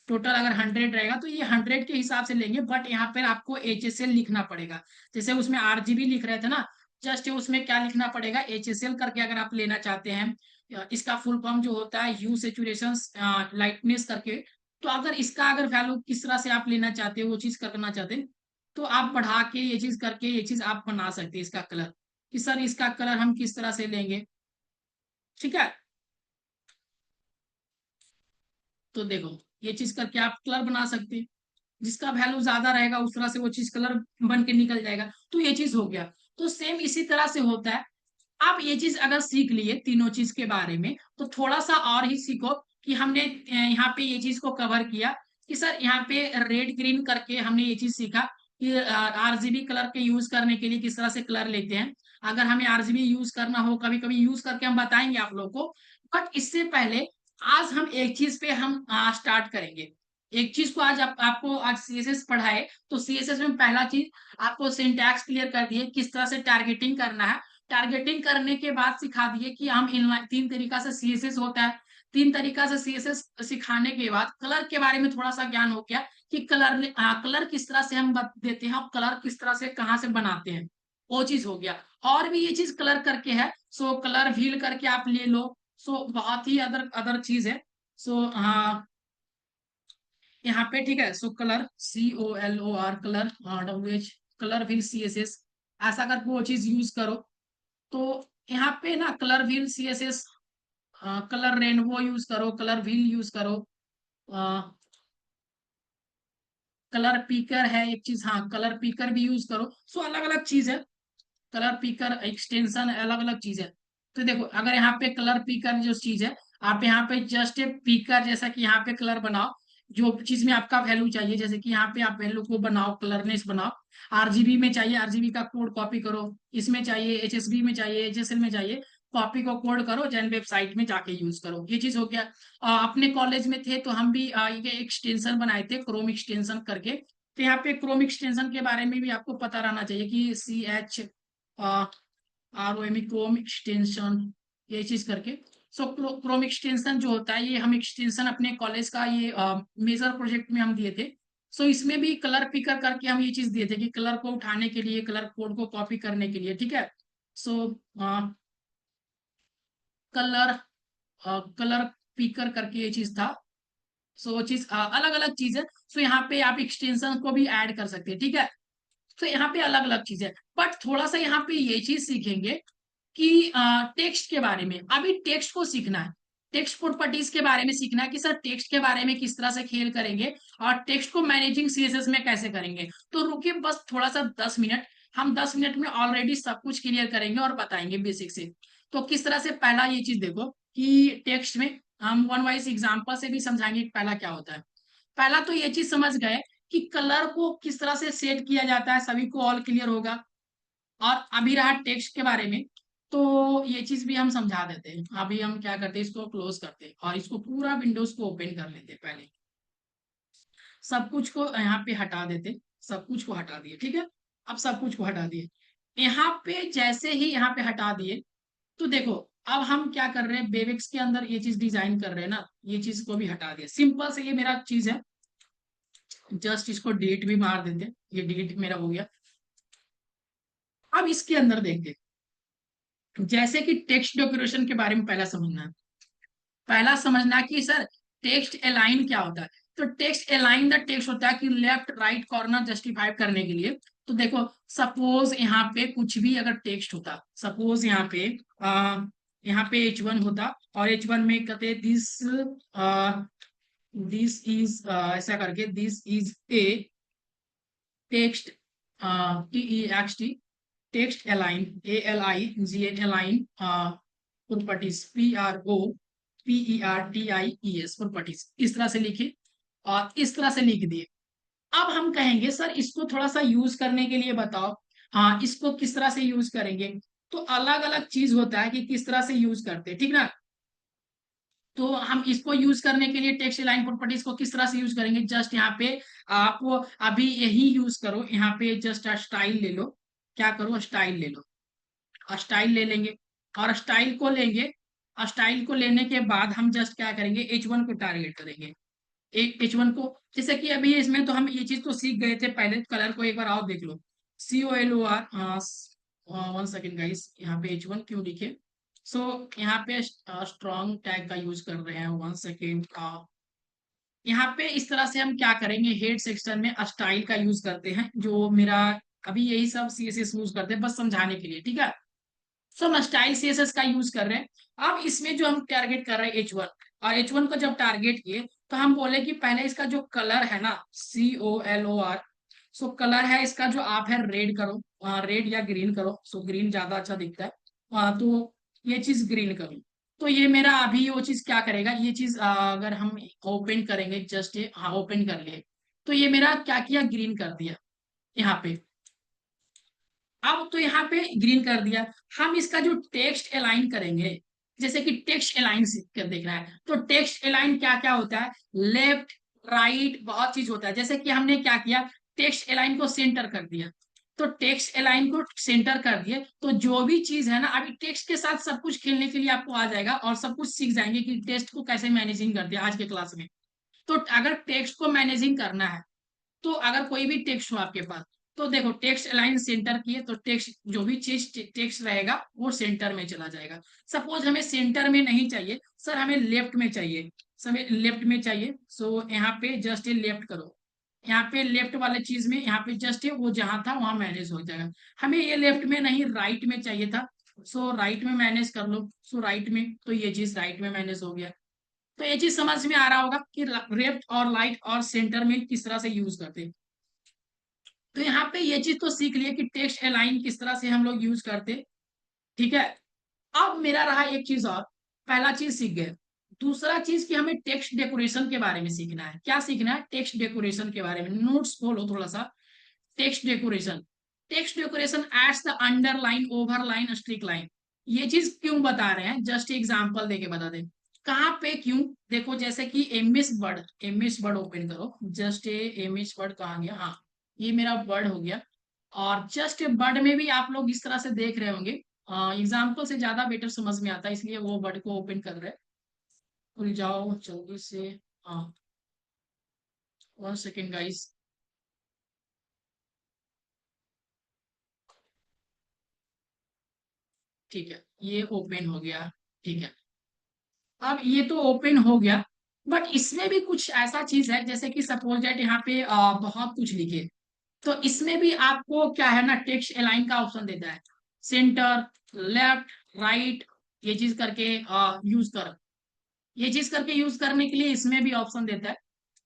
Speaker 1: टोटल अगर 100 रहेगा तो ये 100 के हिसाब से लेंगे, बट यहाँ पर आपको एच एस एल लिखना पड़ेगा। जैसे उसमें आरजीबी लिख रहे थे ना, जस्ट उसमें क्या लिखना पड़ेगा, एच एस एल करके अगर आप लेना चाहते हैं। इसका फुल फॉर्म जो होता है ह्यू सेचुरेशन लाइटनेस करके। तो अगर इसका अगर वैल्यू किस तरह से आप लेना चाहते हो, वो चीज करना चाहते हैं, तो आप बढ़ा के ये चीज करके ये चीज आप बना सकते हैं इसका कलर, कि सर इसका कलर हम किस तरह से लेंगे, ठीक है। तो देखो ये चीज करके आप कलर बना सकते हैं, जिसका वैल्यू ज्यादा रहेगा उस तरह से वो चीज कलर बन के निकल जाएगा। तो ये चीज हो गया। तो सेम इसी तरह से होता है। आप ये चीज अगर सीख लिए तीनों चीज के बारे में, तो थोड़ा सा और ही सीखो कि हमने यहाँ पे ये चीज को कवर किया, कि सर यहाँ पे रेड ग्रीन करके हमने ये चीज सीखा कि आरजीबी कलर के यूज करने के लिए किस तरह से कलर लेते हैं। अगर हमें आरजीबी यूज करना हो, कभी कभी यूज करके हम बताएंगे आप लोग को। बट इससे पहले आज हम एक चीज पे हम स्टार्ट करेंगे। एक चीज को आज आपको आज सीएसएस पढ़ाए, तो सीएसएस में पहला चीज आपको सिंटैक्स क्लियर कर दिए, किस तरह से टारगेटिंग करना है। टारगेटिंग करने के बाद सिखा दिए कि हम इनलाइन तीन तरीका से सीएसएस होता है। तीन तरीका से सीएसएस सिखाने के बाद कलर के बारे में थोड़ा सा ज्ञान हो गया, कि कलर किस तरह से हम देते हैं और कलर किस तरह से कहाँ से बनाते हैं, वो चीज हो गया। और भी ये चीज कलर करके है, सो कलर व्हील करके आप ले लो। सो बहुत ही अदर अदर चीज है। सो हाँ, यहाँ पे ठीक है। So colour COLOR colour, WH colour wheel CSS, ऐसा करके वो चीज यूज करो। तो यहाँ पे ना colour wheel CSS, colour rainbow use करो, कलर व्हील यूज करो, कलर पिकर है एक चीज, हाँ कलर पिकर भी यूज करो। सो अलग अलग चीज है, कलर पिकर एक्सटेंशन अलग अलग चीज है। तो देखो अगर यहाँ पे कलर पिकर जो चीज है, आप यहाँ पे जस्ट पिकर जैसा कि यहाँ पे कलर बनाओ, जो चीज में आपका वैल्यू चाहिए, जैसे कि यहाँ पे आप वैल्यू को बनाओ, कलरनेस बनाओ। आरजीबी में चाहिए, आरजीबी का कोड कॉपी करो। इसमें चाहिए एचएसबी में चाहिए, एचएसएल में चाहिए, कॉपी को कोड करो, जेन वेबसाइट में जाके यूज करो। ये चीज हो गया। अपने कॉलेज में थे तो हम भी ये एक्सटेंशन बनाए थे, क्रोम एक्सटेंशन करके। तो यहाँ पे क्रोम एक्सटेंशन के बारे में भी आपको पता रहना चाहिए कि CHROM क्रोम एक्सटेंशन, ये चीज करके। सो क्रोम एक्सटेंशन जो होता है, ये हम एक्सटेंशन अपने कॉलेज का ये मेजर प्रोजेक्ट में हम दिए थे। सो इसमें भी कलर पिकर करके हम ये चीज दिए थे, कि कलर को उठाने के लिए, कलर कोड को कॉपी करने के लिए, ठीक है। सो कलर कलर पिकर करके ये चीज था। सो वो चीज अलग अलग चीज है। सो यहाँ पे आप एक्सटेंशन को भी ऐड कर सकते हैं, ठीक है। तो यहाँ पे अलग अलग चीज है। बट थोड़ा सा यहाँ पे ये चीज सीखेंगे कि टेक्स्ट के बारे में, अभी टेक्स्ट को सीखना है। टेक्स्ट प्रॉपर्टीज के बारे में सीखना है, कि सर टेक्स्ट के बारे में किस तरह से खेल करेंगे, और टेक्स्ट को मैनेजिंग सीएसएस में कैसे करेंगे। तो रुकिए बस थोड़ा सा 10 मिनट, हम 10 मिनट में ऑलरेडी सब कुछ क्लियर करेंगे और बताएंगे बेसिक से। तो किस तरह से, पहला ये चीज देखो कि टेक्स्ट में हम वन वाइज एग्जाम्पल से भी समझाएंगे कि पहला क्या होता है। पहला तो ये चीज समझ गए कि कलर को किस तरह से सेट किया जाता है, सभी को ऑल क्लियर होगा। और अभी रहा टेक्स्ट के बारे में, तो ये चीज भी हम समझा देते हैं। अभी हम क्या करते हैं, इसको क्लोज करते हैं और इसको पूरा विंडोज को ओपन कर लेते हैं। पहले सब कुछ को यहाँ पे हटा देते, सब कुछ को हटा दिए, ठीक है। अब सब कुछ को हटा दिए, यहाँ पे जैसे ही यहाँ पे हटा दिए, तो देखो अब हम क्या कर रहे हैं, बेबिक्स के अंदर ये चीज डिजाइन कर रहे हैं ना, ये चीज को भी हटा दिया। सिंपल से ये मेरा चीज है, जस्ट इसको डिलीट भी मार देते हैं, ये डिलीट मेरा हो गया। अब इसके अंदर देखते हैं, जैसे कि टेक्स्ट डेकोरेशन के बारे में पहला समझना है। पहला समझना कि सर टेक्स्ट अलाइन क्या होता है। तो टेक्स्ट अलाइन द टेक्स्ट होता है कि लेफ्ट राइट कॉर्नर जस्टिफाई करने के लिए। तो देखो सपोज यहाँ पे कुछ भी अगर टेक्स्ट होता, सपोज यहाँ पे H1 होता और H1 में कहते दिस इज ऐसा करके, this is a text, TEXT text align, ALIGN align properties, PROPERTIES properties, इस तरह से लिखे और इस तरह से लिख दिए। अब हम कहेंगे सर इसको थोड़ा सा यूज करने के लिए बताओ। हाँ, इसको किस तरह से यूज करेंगे, तो अलग अलग चीज होता है कि किस तरह से यूज करते हैं, ठीक ना। तो हम इसको यूज करने के लिए टेक्स्ट लाइन प्रॉपर्टीज को किस तरह से यूज करेंगे, जस्ट यहाँ पे आप अभी यही यूज करो, यहाँ पे जस्ट स्टाइल ले लो। क्या करो, स्टाइल ले लो, स्टाइल ले लेंगे और स्टाइल को लेंगे। स्टाइल को लेने के बाद हम जस्ट क्या करेंगे, H1 को टारगेट करेंगे। H1 को, जैसे कि अभी इसमें तो हम ये चीज तो सीख गए थे पहले, कलर को एक बार और देख लो, COLOR। वन सेकेंड गाइस, यहाँ पे H1 क्यों लिखे, सो यहाँ पे स्ट्रॉन्ग टैग का यूज कर रहे हैं, वन सेकेंड। यहाँ पे इस तरह से हम क्या करेंगे, हेड सेक्शन में स्टाइल का यूज करते हैं, जो मेरा अभी यही सब CSS यूज करते हैं बस समझाने के लिए, ठीक है। सो हम स्टाइल CSS का यूज कर रहे हैं। अब इसमें जो हम टारगेट कर रहे हैं H1, और H1 को जब टारगेट किए तो हम बोले कि पहले इसका जो कलर है ना, COLOR, सो कलर है इसका जो आप है रेड करो, रेड या ग्रीन करो, सो ग्रीन ज्यादा अच्छा दिखता है। तो ये चीज ग्रीन करो। तो ये मेरा अभी वो चीज क्या करेगा, ये चीज अगर हम ओपन करेंगे, जस्ट हाँ ओपन कर लिए, तो ये मेरा क्या किया, ग्रीन कर दिया यहाँ पे। अब तो यहाँ पे ग्रीन कर दिया। हम इसका जो टेक्स्ट अलाइन करेंगे, जैसे कि टेक्स्ट अलाइन कर देखना है, तो टेक्स्ट अलाइन क्या क्या होता है, लेफ्ट राइट बहुत चीज होता है। जैसे कि हमने क्या किया, टेक्स्ट अलाइन को सेंटर कर दिया, तो टेक्स्ट अलाइन को सेंटर कर दिए, तो जो भी चीज है ना, अभी टेक्स्ट के साथ सब कुछ खेलने के लिए आपको आ जाएगा और सब कुछ सीख जाएंगे कि टेक्स्ट को कैसे मैनेजिंग करते हैं आज के क्लास में। तो अगर टेक्स्ट को मैनेजिंग करना है, तो अगर कोई भी टेक्स्ट हो आपके पास, तो देखो टेक्स्ट अलाइन सेंटर किए, तो टेक्स्ट जो भी चीज टेक्स्ट रहेगा वो सेंटर में चला जाएगा। सपोज हमें सेंटर में नहीं चाहिए सर, हमें लेफ्ट में चाहिए, हमें लेफ्ट में चाहिए, सो यहाँ पे जस्ट ये लेफ्ट करो, यहाँ पे लेफ्ट वाले चीज में यहाँ पे जस्ट वो जहां था वहां मैनेज हो जाएगा। हमें ये लेफ्ट में नहीं राइट में चाहिए था, सो राइट में मैनेज कर लो, सो राइट में, तो ये चीज राइट में मैनेज हो गया। तो ये चीज समझ में आ रहा होगा कि लेफ्ट और राइट और सेंटर में किस तरह से यूज करते हैं। तो यहाँ पे ये चीज तो सीख लिया कि टेक्स्ट अलाइन किस तरह से हम लोग यूज करते, ठीक है। अब मेरा रहा एक चीज और, पहला चीज सीख गए, दूसरा चीज कि हमें टेक्स्ट डेकोरेशन के बारे में सीखना है। क्या सीखना है, टेक्स्ट डेकोरेशन के बारे में, नोट्स खोलो थोड़ा सा। Text decoration, text decoration adds the underline overline strike line. ये चीज क्यों बता रहे हैं, जस्ट एग्जांपल देके बता दें कहाँ पे क्यों। देखो जैसे कि एमएस वर्ड ओपन करो, जस्ट एमएस वर्ड कहाँ गया, हाँ ये मेरा वर्ड हो गया। और जस्ट वर्ड में भी आप लोग इस तरह से देख रहे होंगे, एग्जाम्पल से ज्यादा बेटर समझ में आता है, इसलिए वो वर्ड को ओपन कर रहे हैं। खुल जाओ जल्दी से, हाँ वन सेकेंड गाइस, ठीक है ये ओपन हो गया, ठीक है। अब ये तो ओपन हो गया, बट इसमें भी कुछ ऐसा चीज है, जैसे कि सपोज दैट यहाँ पे बहुत कुछ लिखे, तो इसमें भी आपको क्या है ना, टेक्स्ट अलाइन का ऑप्शन देता है, सेंटर, लेफ्ट, राइट, ये चीज करके यूज कर, ये चीज करके यूज करने के लिए इसमें भी ऑप्शन देता है।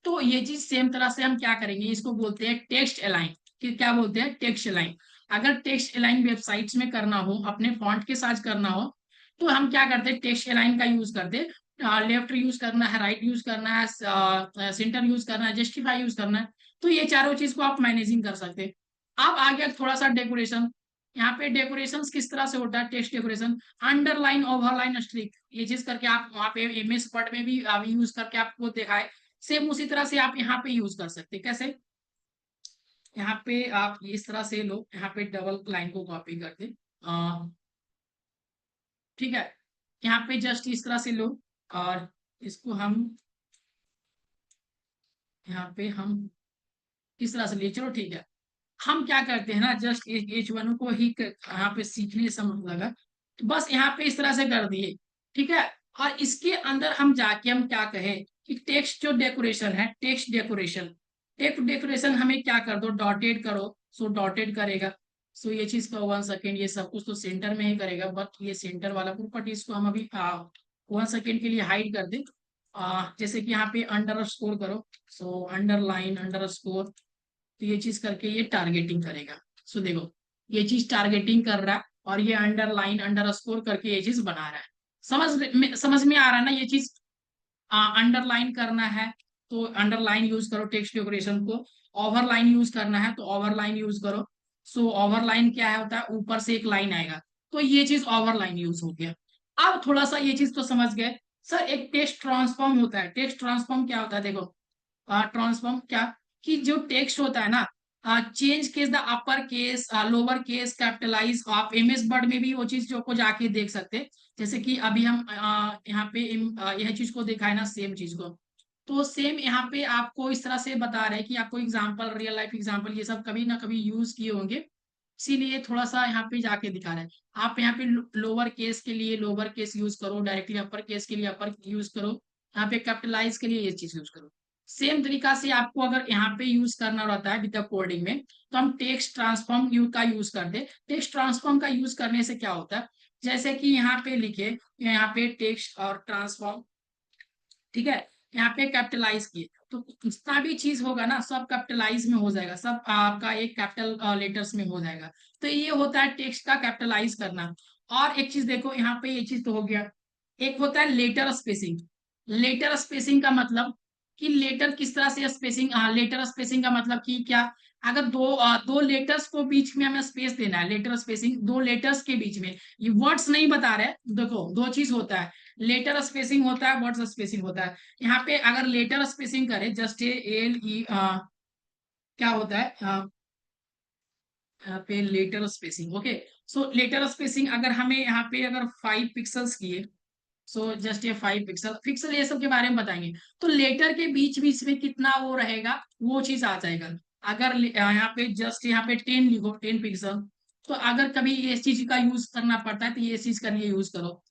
Speaker 1: तो ये चीज सेम तरह से हम क्या करेंगे, इसको बोलते हैं टेक्स्ट अलाइन। कि क्या बोलते हैं, टेक्स्ट अलाइन। अगर टेक्स्ट अलाइन वेबसाइट्स में करना हो, अपने फॉन्ट के साथ करना हो, तो हम क्या करते हैं, टेक्स्ट अलाइन का यूज करते हैं। लेफ्ट यूज करना है, राइट यूज करना है, सेंटर यूज करना है, जस्टिफाई यूज करना है, तो ये चारों चीज को आप मैनेजिंग कर सकते हैं। अब आ गया थोड़ा सा डेकोरेशन। यहाँ पे डेकोरेशन किस तरह से होता है, text decoration, underline overline strike, ये चीज करके आप वहाँ पे इमेज वर्ड में भी यूज करके आपको दिखाए। सेम उसी तरह से आप यहाँ पे यूज कर सकते हैं। कैसे, यहाँ पे आप इस तरह से लो, यहाँ पे डबल लाइन को कॉपी कर दे, ठीक है, यहाँ पे जस्ट इस तरह से लो, और इसको हम यहाँ पे हम इस तरह से लिए, चलो ठीक है। हम क्या करते हैं ना, जस्ट H1 को ही यहाँ पे सीखने से मतलब लगा, तो बस यहाँ पे इस तरह से कर दिए, ठीक है। और इसके अंदर हम जाके हम क्या कहें कि टेक्स्ट जो डेकोरेशन है, टेक्स्ट डेकोरेशन, टेक्स्ट डेकोरेशन हमें क्या कर दो, डॉटेड करो, सो डॉटेड करेगा। सो ये चीज का 1 सेकेंड, ये सब कुछ तो सेंटर में ही करेगा, बट ये सेंटर वाला प्रॉपर्टी इसको हम अभी 1 सेकेंड के लिए हाइड कर दे। जैसे कि यहाँ पे अंडर स्कोर करो, सो अंडरलाइन अंडर स्कोर, तो ये चीज करके ये टारगेटिंग करेगा। सो देखो, ये चीज टारगेटिंग कर रहा है, और ये अंडरलाइन अंडर स्कोर करके ये चीज बना रहा है। समझ में आ रहा है ना ये चीज। अंडरलाइन करना है तो अंडरलाइन यूज करो टेक्स्ट डेकोरेशन को, ओवरलाइन यूज करना है तो ओवरलाइन यूज करो। सो ओवरलाइन क्या है, होता है ऊपर से एक लाइन आएगा, तो ये चीज ओवरलाइन यूज हो गया। अब थोड़ा सा ये चीज तो समझ गए। सर एक टेक्स्ट ट्रांसफॉर्म होता है, टेक्स्ट ट्रांसफॉर्म क्या होता है, देखो ट्रांसफॉर्म क्या, कि जो टेक्स्ट होता है ना, change case the upper case lower case capitalise, आप इमेज वर्ड में भी वो चीज जो को जाके देख सकते हैं। जैसे कि अभी हम यहाँ पे यह चीज को दिखाए ना, सेम चीज को, तो सेम यहाँ पे आपको इस तरह से बता रहे हैं कि आपको एग्जांपल, रियल लाइफ एग्जांपल ये सब कभी ना कभी यूज किए होंगे, इसीलिए थोड़ा सा यहाँ पे जाके दिखा रहे हैं। आप यहाँ पे लोअर केस के लिए लोअर केस यूज करो, डायरेक्टली अपर केस के लिए अपर यूज करो, यहाँ पे कैपिटलाइज के लिए ये चीज यूज करो। सेम तरीका से आपको अगर यहाँ पे यूज करना रहता है विद कोडिंग में, तो हम टेक्स्ट ट्रांसफॉर्म का यूज करते। टेक्स्ट ट्रांसफॉर्म का यूज करने से क्या होता है, जैसे कि यहाँ पे लिखे, यहाँ पे टेक्स्ट और ट्रांसफॉर्म, ठीक है, यहाँ पे कैपिटलाइज किए, तो जितना भी चीज होगा ना सब कैपिटलाइज में हो जाएगा, सब आपका एक कैपिटल लेटर्स में हो जाएगा। तो ये होता है टेक्स्ट का कैपिटलाइज करना। और एक चीज देखो, यहाँ पे ये चीज तो हो गया। एक होता है लेटर स्पेसिंग। लेटर स्पेसिंग का मतलब कि लेटर किस तरह से स्पेसिंग, लेटर स्पेसिंग का मतलब कि क्या, अगर दो लेटर्स को बीच में हमें स्पेस देना है, लेटर स्पेसिंग दो लेटर्स के बीच में, ये वर्ड्स नहीं बता रहे, देखो दो चीज होता है, लेटर स्पेसिंग होता है, वर्ड्स स्पेसिंग होता है। यहाँ पे अगर लेटर स्पेसिंग करे, जस्ट एल ई क्या होता है, यहाँ पे लेटर स्पेसिंग, ओके। सो लेटर स्पेसिंग अगर हमें यहाँ पे अगर 5 पिक्सल्स किए, सो जस्ट ये 5 पिक्सल पिक्सल ये सब के बारे में बताएंगे, तो लेटर के बीच बीच में कितना वो रहेगा, वो चीज आ जाएगा। अगर यहाँ पे जस्ट यहाँ पे 10 लिखो, 10 पिक्सल, तो अगर कभी इस चीज का यूज करना पड़ता है तो ये चीज का लिए यूज करो।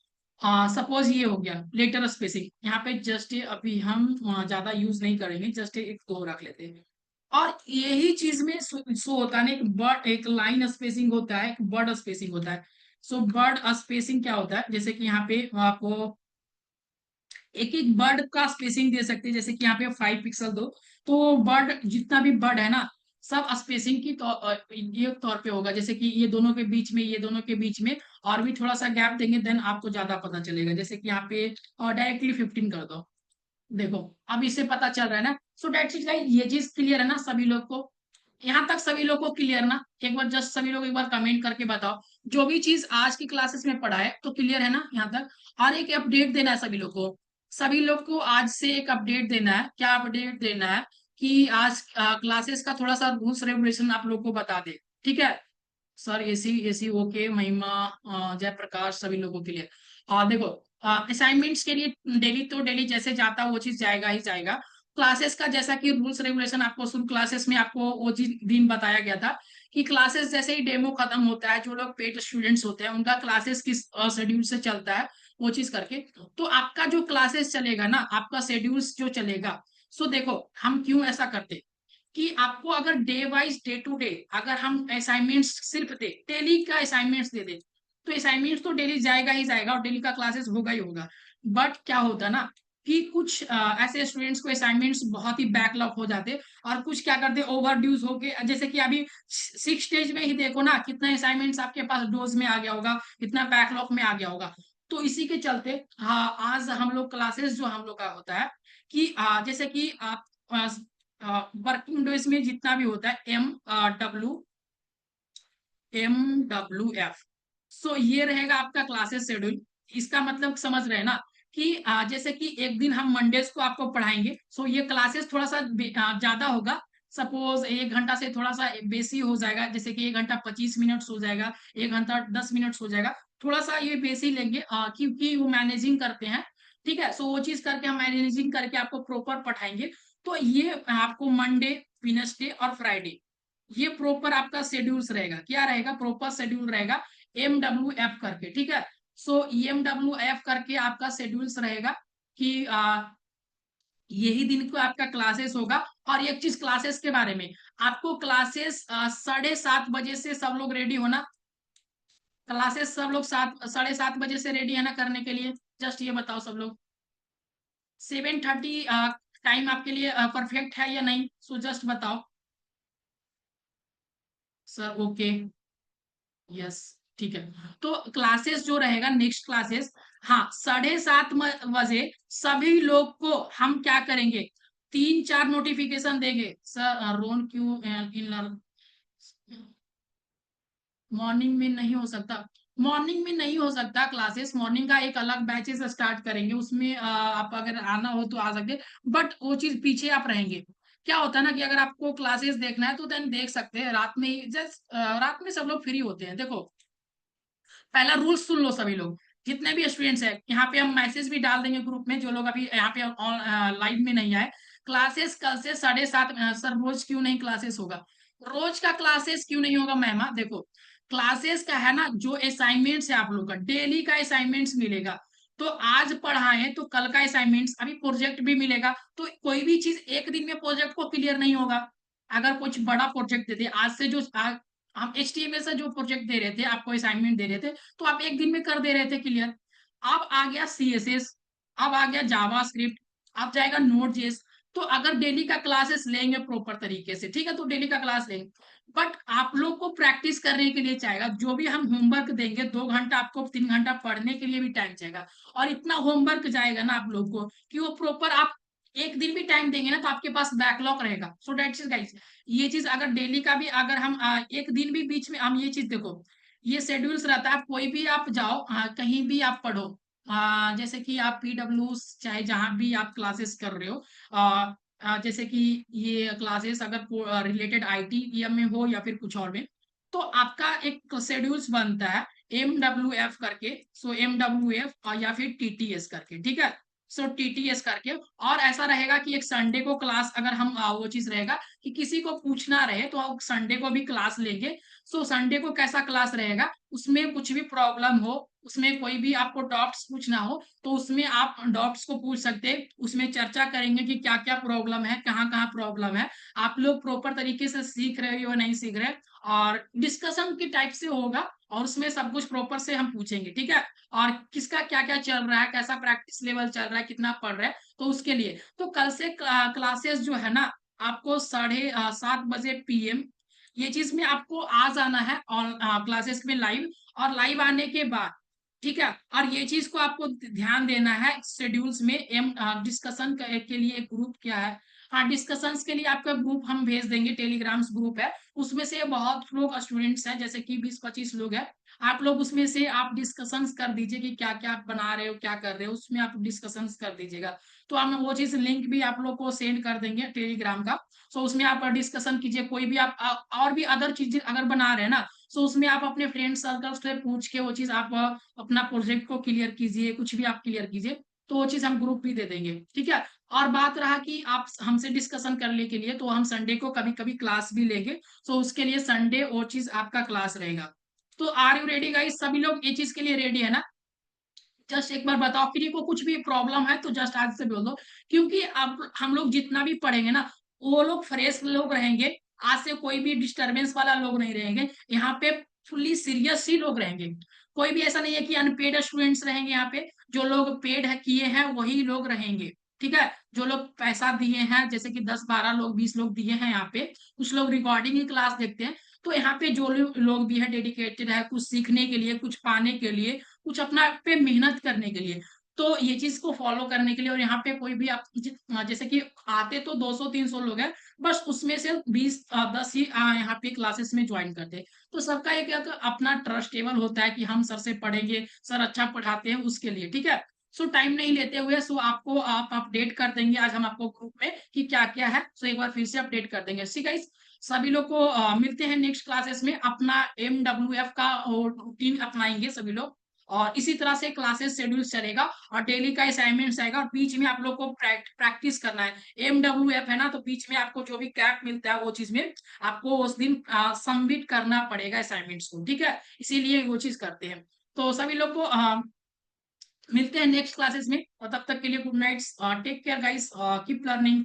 Speaker 1: सपोज ये हो गया लेटर स्पेसिंग, यहाँ पे जस्ट अभी हम ज्यादा यूज नहीं करेंगे, जस्ट एक दो रख लेते हैं। और यही चीज में सो होता है ना, एक बर्ड, एक लाइन स्पेसिंग होता है, एक बर्ड स्पेसिंग होता है। सो बर्ड स्पेसिंग क्या होता है, जैसे कि यहाँ पे आपको एक एक बर्ड का स्पेसिंग दे सकते हैं, जैसे कि यहाँ पे 5 पिक्सल दो, तो बर्ड जितना भी बर्ड है ना, सब स्पेसिंग की ये तौर पे होगा, जैसे कि ये दोनों के बीच में, ये दोनों के बीच में और भी थोड़ा सा गैप देंगे, देन आपको ज्यादा पता चलेगा। जैसे कि यहाँ पे डायरेक्टली 15 कर दो, देखो अब इससे पता चल रहा है ना। सो डेट चीज, ये चीज क्लियर है ना सभी लोग को, यहाँ तक सभी लोग को क्लियर ना, एक बार जस्ट सभी लोग एक बार कमेंट करके बताओ, जो भी चीज आज की क्लासेस में पढ़ा है तो क्लियर है ना यहाँ तक। और एक अपडेट देना है सभी लोग को, सभी लोग को आज से एक अपडेट देना है। क्या अपडेट देना है, कि आज क्लासेस का थोड़ा सा रूल्स रेगुलेशन आप लोग को बता दे, ठीक है। सर एसी एसी ओके, महिमा जयप्रकाश, सभी लोगों के लिए देखो, असाइनमेंट्स के लिए डेली तो डेली जैसे जाता वो चीज जाएगा ही जाएगा। क्लासेस का जैसा कि रूल्स रेगुलेशन आपको शुरू क्लासेस में आपको वो चीज दिन बताया गया था, कि क्लासेस जैसे ही डेमो खत्म होता है, जो लोग पेड स्टूडेंट्स होते हैं उनका क्लासेस किस शेड्यूल से चलता है, वो चीज करके, तो आपका जो क्लासेस चलेगा ना, आपका शेड्यूल जो चलेगा। सो देखो हम क्यों ऐसा करते, कि आपको अगर day wise day to day अगर हम असाइनमेंट्स सिर्फ दे, डेली का असाइनमेंट्स दे दे, तो असाइनमेंट्स तो डेली जाएगा ही जाएगा और डेली का क्लासेस होगा ही होगा। बट क्या होता ना, कि कुछ ऐसे स्टूडेंट्स को असाइनमेंट्स बहुत ही बैकलॉग हो जाते, और कुछ क्या करते ओवर ड्यूज होके, जैसे कि अभी 6 स्टेज में ही देखो ना, कितना असाइनमेंट्स आपके पास डोज में आ गया होगा, कितना बैकलॉग में आ गया होगा। तो इसी के चलते हाँ, आज हम लोग क्लासेस जो हम लोग का होता है, कि जैसे कि आप वर्किंग डेज में जितना भी होता है, M W MWF। सो ये रहेगा आपका क्लासेस शेड्यूल। इसका मतलब समझ रहे हैं ना कि जैसे कि एक दिन हम मंडेज को आपको पढ़ाएंगे, सो ये क्लासेस थोड़ा सा ज्यादा होगा। सपोज 1 घंटा से थोड़ा सा बेसी हो जाएगा, जैसे कि 1 घंटा 25 मिनट हो जाएगा, 1 घंटा 10 मिनट हो जाएगा। थोड़ा सा ये बेसी लेंगे क्योंकि वो मैनेजिंग करते हैं। ठीक है, सो वो चीज करके हम मैनेजिंग करके आपको प्रॉपर पढ़ाएंगे। तो ये आपको मंडे, वेडनेसडे और फ्राइडे, ये प्रॉपर आपका शेड्यूल्स रहेगा। क्या रहेगा? प्रॉपर शेड्यूल रहेगा MWF करके। ठीक है, सो MWF करके आपका शेड्यूल्स रहेगा कि यही दिन को आपका क्लासेस होगा। और एक चीज क्लासेस के बारे में, आपको क्लासेस 7:30 बजे से सब लोग रेडी होना। क्लासेस सब लोग 7:30 बजे से रेडी है ना करने के लिए? जस्ट ये बताओ सब लोग। 7:30 टाइम आपके लिए परफेक्ट है या नहीं? सो जस्ट बताओ सर। ओके, यस, ठीक है। तो क्लासेस जो रहेगा नेक्स्ट क्लासेस, हाँ, 7:30 बजे सभी लोग को हम क्या करेंगे? 3-4 नोटिफिकेशन देंगे। सर रोन क्यू इन मॉर्निंग में नहीं हो सकता। मॉर्निंग में नहीं हो सकता क्लासेस। मॉर्निंग का एक अलग बैचेस स्टार्ट करेंगे, उसमें आप अगर आना हो तो आ सकते, बट वो चीज पीछे आप रहेंगे। क्या होता है ना कि अगर आपको क्लासेस देखना है तो देन देख सकते हैं रात में ही, जस्ट रात में सब लोग फ्री होते हैं। देखो, पहला रूल सुन लो सभी लोग, जितने भी स्टूडेंट्स हैं। यहाँ पे हम मैसेज भी डाल देंगे ग्रुप में, जो लोग अभी यहाँ पे लाइव में नहीं आए। क्लासेस कल से 7:30। सर रोज क्यों नहीं क्लासेस होगा? रोज का क्लासेस क्यों नहीं होगा मैम? देखो, क्लासेस का है ना, जो असाइनमेंट्स है आप लोग का डेली का असाइनमेंट्स मिलेगा। तो आज पढ़ाए तो कल का असाइनमेंट्स, अभी प्रोजेक्ट भी मिलेगा। तो कोई भी चीज एक दिन में प्रोजेक्ट को क्लियर नहीं होगा। अगर कुछ बड़ा प्रोजेक्ट देते आज से, जो हम HTML से जो प्रोजेक्ट दे रहे थे आपको, असाइनमेंट दे रहे थे, तो आप एक दिन में कर दे रहे थे क्लियर। अब आ गया CSS, अब आ गया जावा स्क्रिप्ट, अब जाएगा नोड जेस। तो अगर डेली का क्लासेस लेंगे प्रॉपर तरीके से, ठीक है, तो डेली का क्लास लेंगे। बट आप लोग को प्रैक्टिस करने के लिए चाहेगा, जो भी हम होमवर्क देंगे 2 घंटा, आपको 3 घंटा पढ़ने के लिए भी टाइम चाहिए। और इतना होमवर्क जाएगा ना आप लोग को कि वो प्रॉपर आप एक दिन भी टाइम देंगे ना तो आपके पास बैकलॉग रहेगा। सो दैट्स इज गाइस, ये चीज अगर डेली का भी अगर हम एक दिन भी बीच में हम ये चीज देखो, ये शेड्यूल्स रहता है। कोई भी आप जाओ कहीं भी आप पढ़ो, जैसे कि आप PW चाहे जहां भी आप क्लासेस कर रहे हो, जैसे कि ये क्लासेस अगर रिलेटेड IT में हो या फिर कुछ और में, तो आपका एक शेड्यूल्स बनता है MWF करके। सो MWF या फिर TTS करके, ठीक है। सो TTS करके, और ऐसा रहेगा कि एक संडे को क्लास, अगर हम वो चीज रहेगा कि किसी को पूछना रहे तो आप संडे को भी क्लास लेंगे। सो संडे को कैसा क्लास रहेगा, उसमें कुछ भी प्रॉब्लम हो, उसमें कोई भी आपको डाउट्स पूछना हो तो उसमें आप डाउट्स को पूछ सकते हैं। उसमें चर्चा करेंगे कि क्या क्या प्रॉब्लम है, कहाँ कहाँ प्रॉब्लम है, आप लोग प्रॉपर तरीके से सीख रहे हो या नहीं सीख रहे। और डिस्कशन के टाइप से होगा, और उसमें सब कुछ प्रॉपर से हम पूछेंगे, ठीक है। और किसका क्या क्या चल रहा है, कैसा प्रैक्टिस लेवल चल रहा है, कितना पढ़ रहा है, तो उसके लिए तो कल से क्लासेस जो है ना, आपको 7:30 बजे PM, ये चीज में आपको आ जाना है और क्लासेस में लाइव। और लाइव आने के बाद, ठीक है, और ये चीज को आपको ध्यान देना है शेड्यूल्स में। एम डिस्कशन के लिए एक ग्रुप क्या है, हाँ, डिस्कशंस के लिए आपका ग्रुप हम भेज देंगे, टेलीग्राम्स ग्रुप है। उसमें से बहुत लोग स्टूडेंट्स हैं, जैसे कि 20-25 लोग हैं। आप लोग उसमें से आप डिस्कशंस कर दीजिए कि क्या क्या आप बना रहे हो, क्या कर रहे हो, उसमें आप डिस्कशंस कर दीजिएगा। तो हम वो चीज लिंक भी आप लोग को सेंड कर देंगे टेलीग्राम का। सो उसमें आप डिस्कशन कीजिए, कोई भी आप और भी अदर चीजें अगर बना रहे हैं ना, सो उसमें आप अपने फ्रेंड सर्कल से पूछ के वो चीज आप अपना प्रोजेक्ट को क्लियर कीजिए, कुछ भी आप क्लियर कीजिए। तो वो चीज हम ग्रुप भी दे देंगे, ठीक है। और बात रहा कि आप हमसे डिस्कशन करने के लिए, तो हम संडे को कभी कभी क्लास भी लेंगे। तो उसके लिए संडे वो चीज आपका क्लास रहेगा। तो आर यू रेडी गाइस? सभी लोग ये चीज के लिए रेडी है ना? जस्ट एक बार बताओ, किसी को कुछ भी प्रॉब्लम है तो जस्ट आज से बोल दो। क्योंकि अब हम लोग जितना भी पढ़ेंगे ना, वो लोग फ्रेश लोग रहेंगे। आज से कोई भी डिस्टरबेंस वाला लोग नहीं रहेंगे यहाँ पे। फुल्ली सीरियस ही लोग रहेंगे। कोई भी ऐसा नहीं है कि अनपेड स्टूडेंट्स रहेंगे यहाँ पे। जो लोग पेड है किए हैं वही लोग रहेंगे, ठीक है। जो लोग पैसा दिए हैं, जैसे कि 10-12 लोग 20 लोग दिए हैं यहाँ पे, कुछ लोग रिकॉर्डिंग की क्लास देखते हैं। तो यहाँ पे जो लोग भी है डेडिकेटेड है कुछ सीखने के लिए, कुछ पाने के लिए, कुछ अपना पे मेहनत करने के लिए, तो ये चीज को फॉलो करने के लिए, और यहाँ पे कोई भी आप जैसे कि आते तो 200-300 लोग हैं, बस उसमें से 10 ही यहाँ पे क्लासेस में ज्वाइन करते हैं। तो सबका एक एक अपना ट्रस्टेबल होता है कि हम सर से पढ़ेंगे, सर अच्छा पढ़ाते हैं उसके लिए, ठीक है। सो टाइम नहीं लेते हुए, सो आपको आप अपडेट कर देंगे आज हम आपको ग्रुप में कि क्या क्या है। सो एक बार फिर से अपडेट कर देंगे। सी गाइस, सभी लोग को मिलते हैं नेक्स्ट क्लासेस में। अपना MWF का रूटीन अपनाएंगे सभी लोग, और इसी तरह से क्लासेस शेड्यूल चलेगा, और डेली का असाइनमेंट्स आएगा, और बीच में आप लोग को प्रैक्टिस करना है। MWF है ना, तो बीच में आपको जो भी कैप मिलता है वो चीज में आपको उस दिन सबमिट करना पड़ेगा असाइनमेंट्स को, ठीक है। इसीलिए वो चीज करते हैं। तो सभी लोग को मिलते हैं नेक्स्ट क्लासेस में, और तब तक के लिए good night, take care guys, keep learning.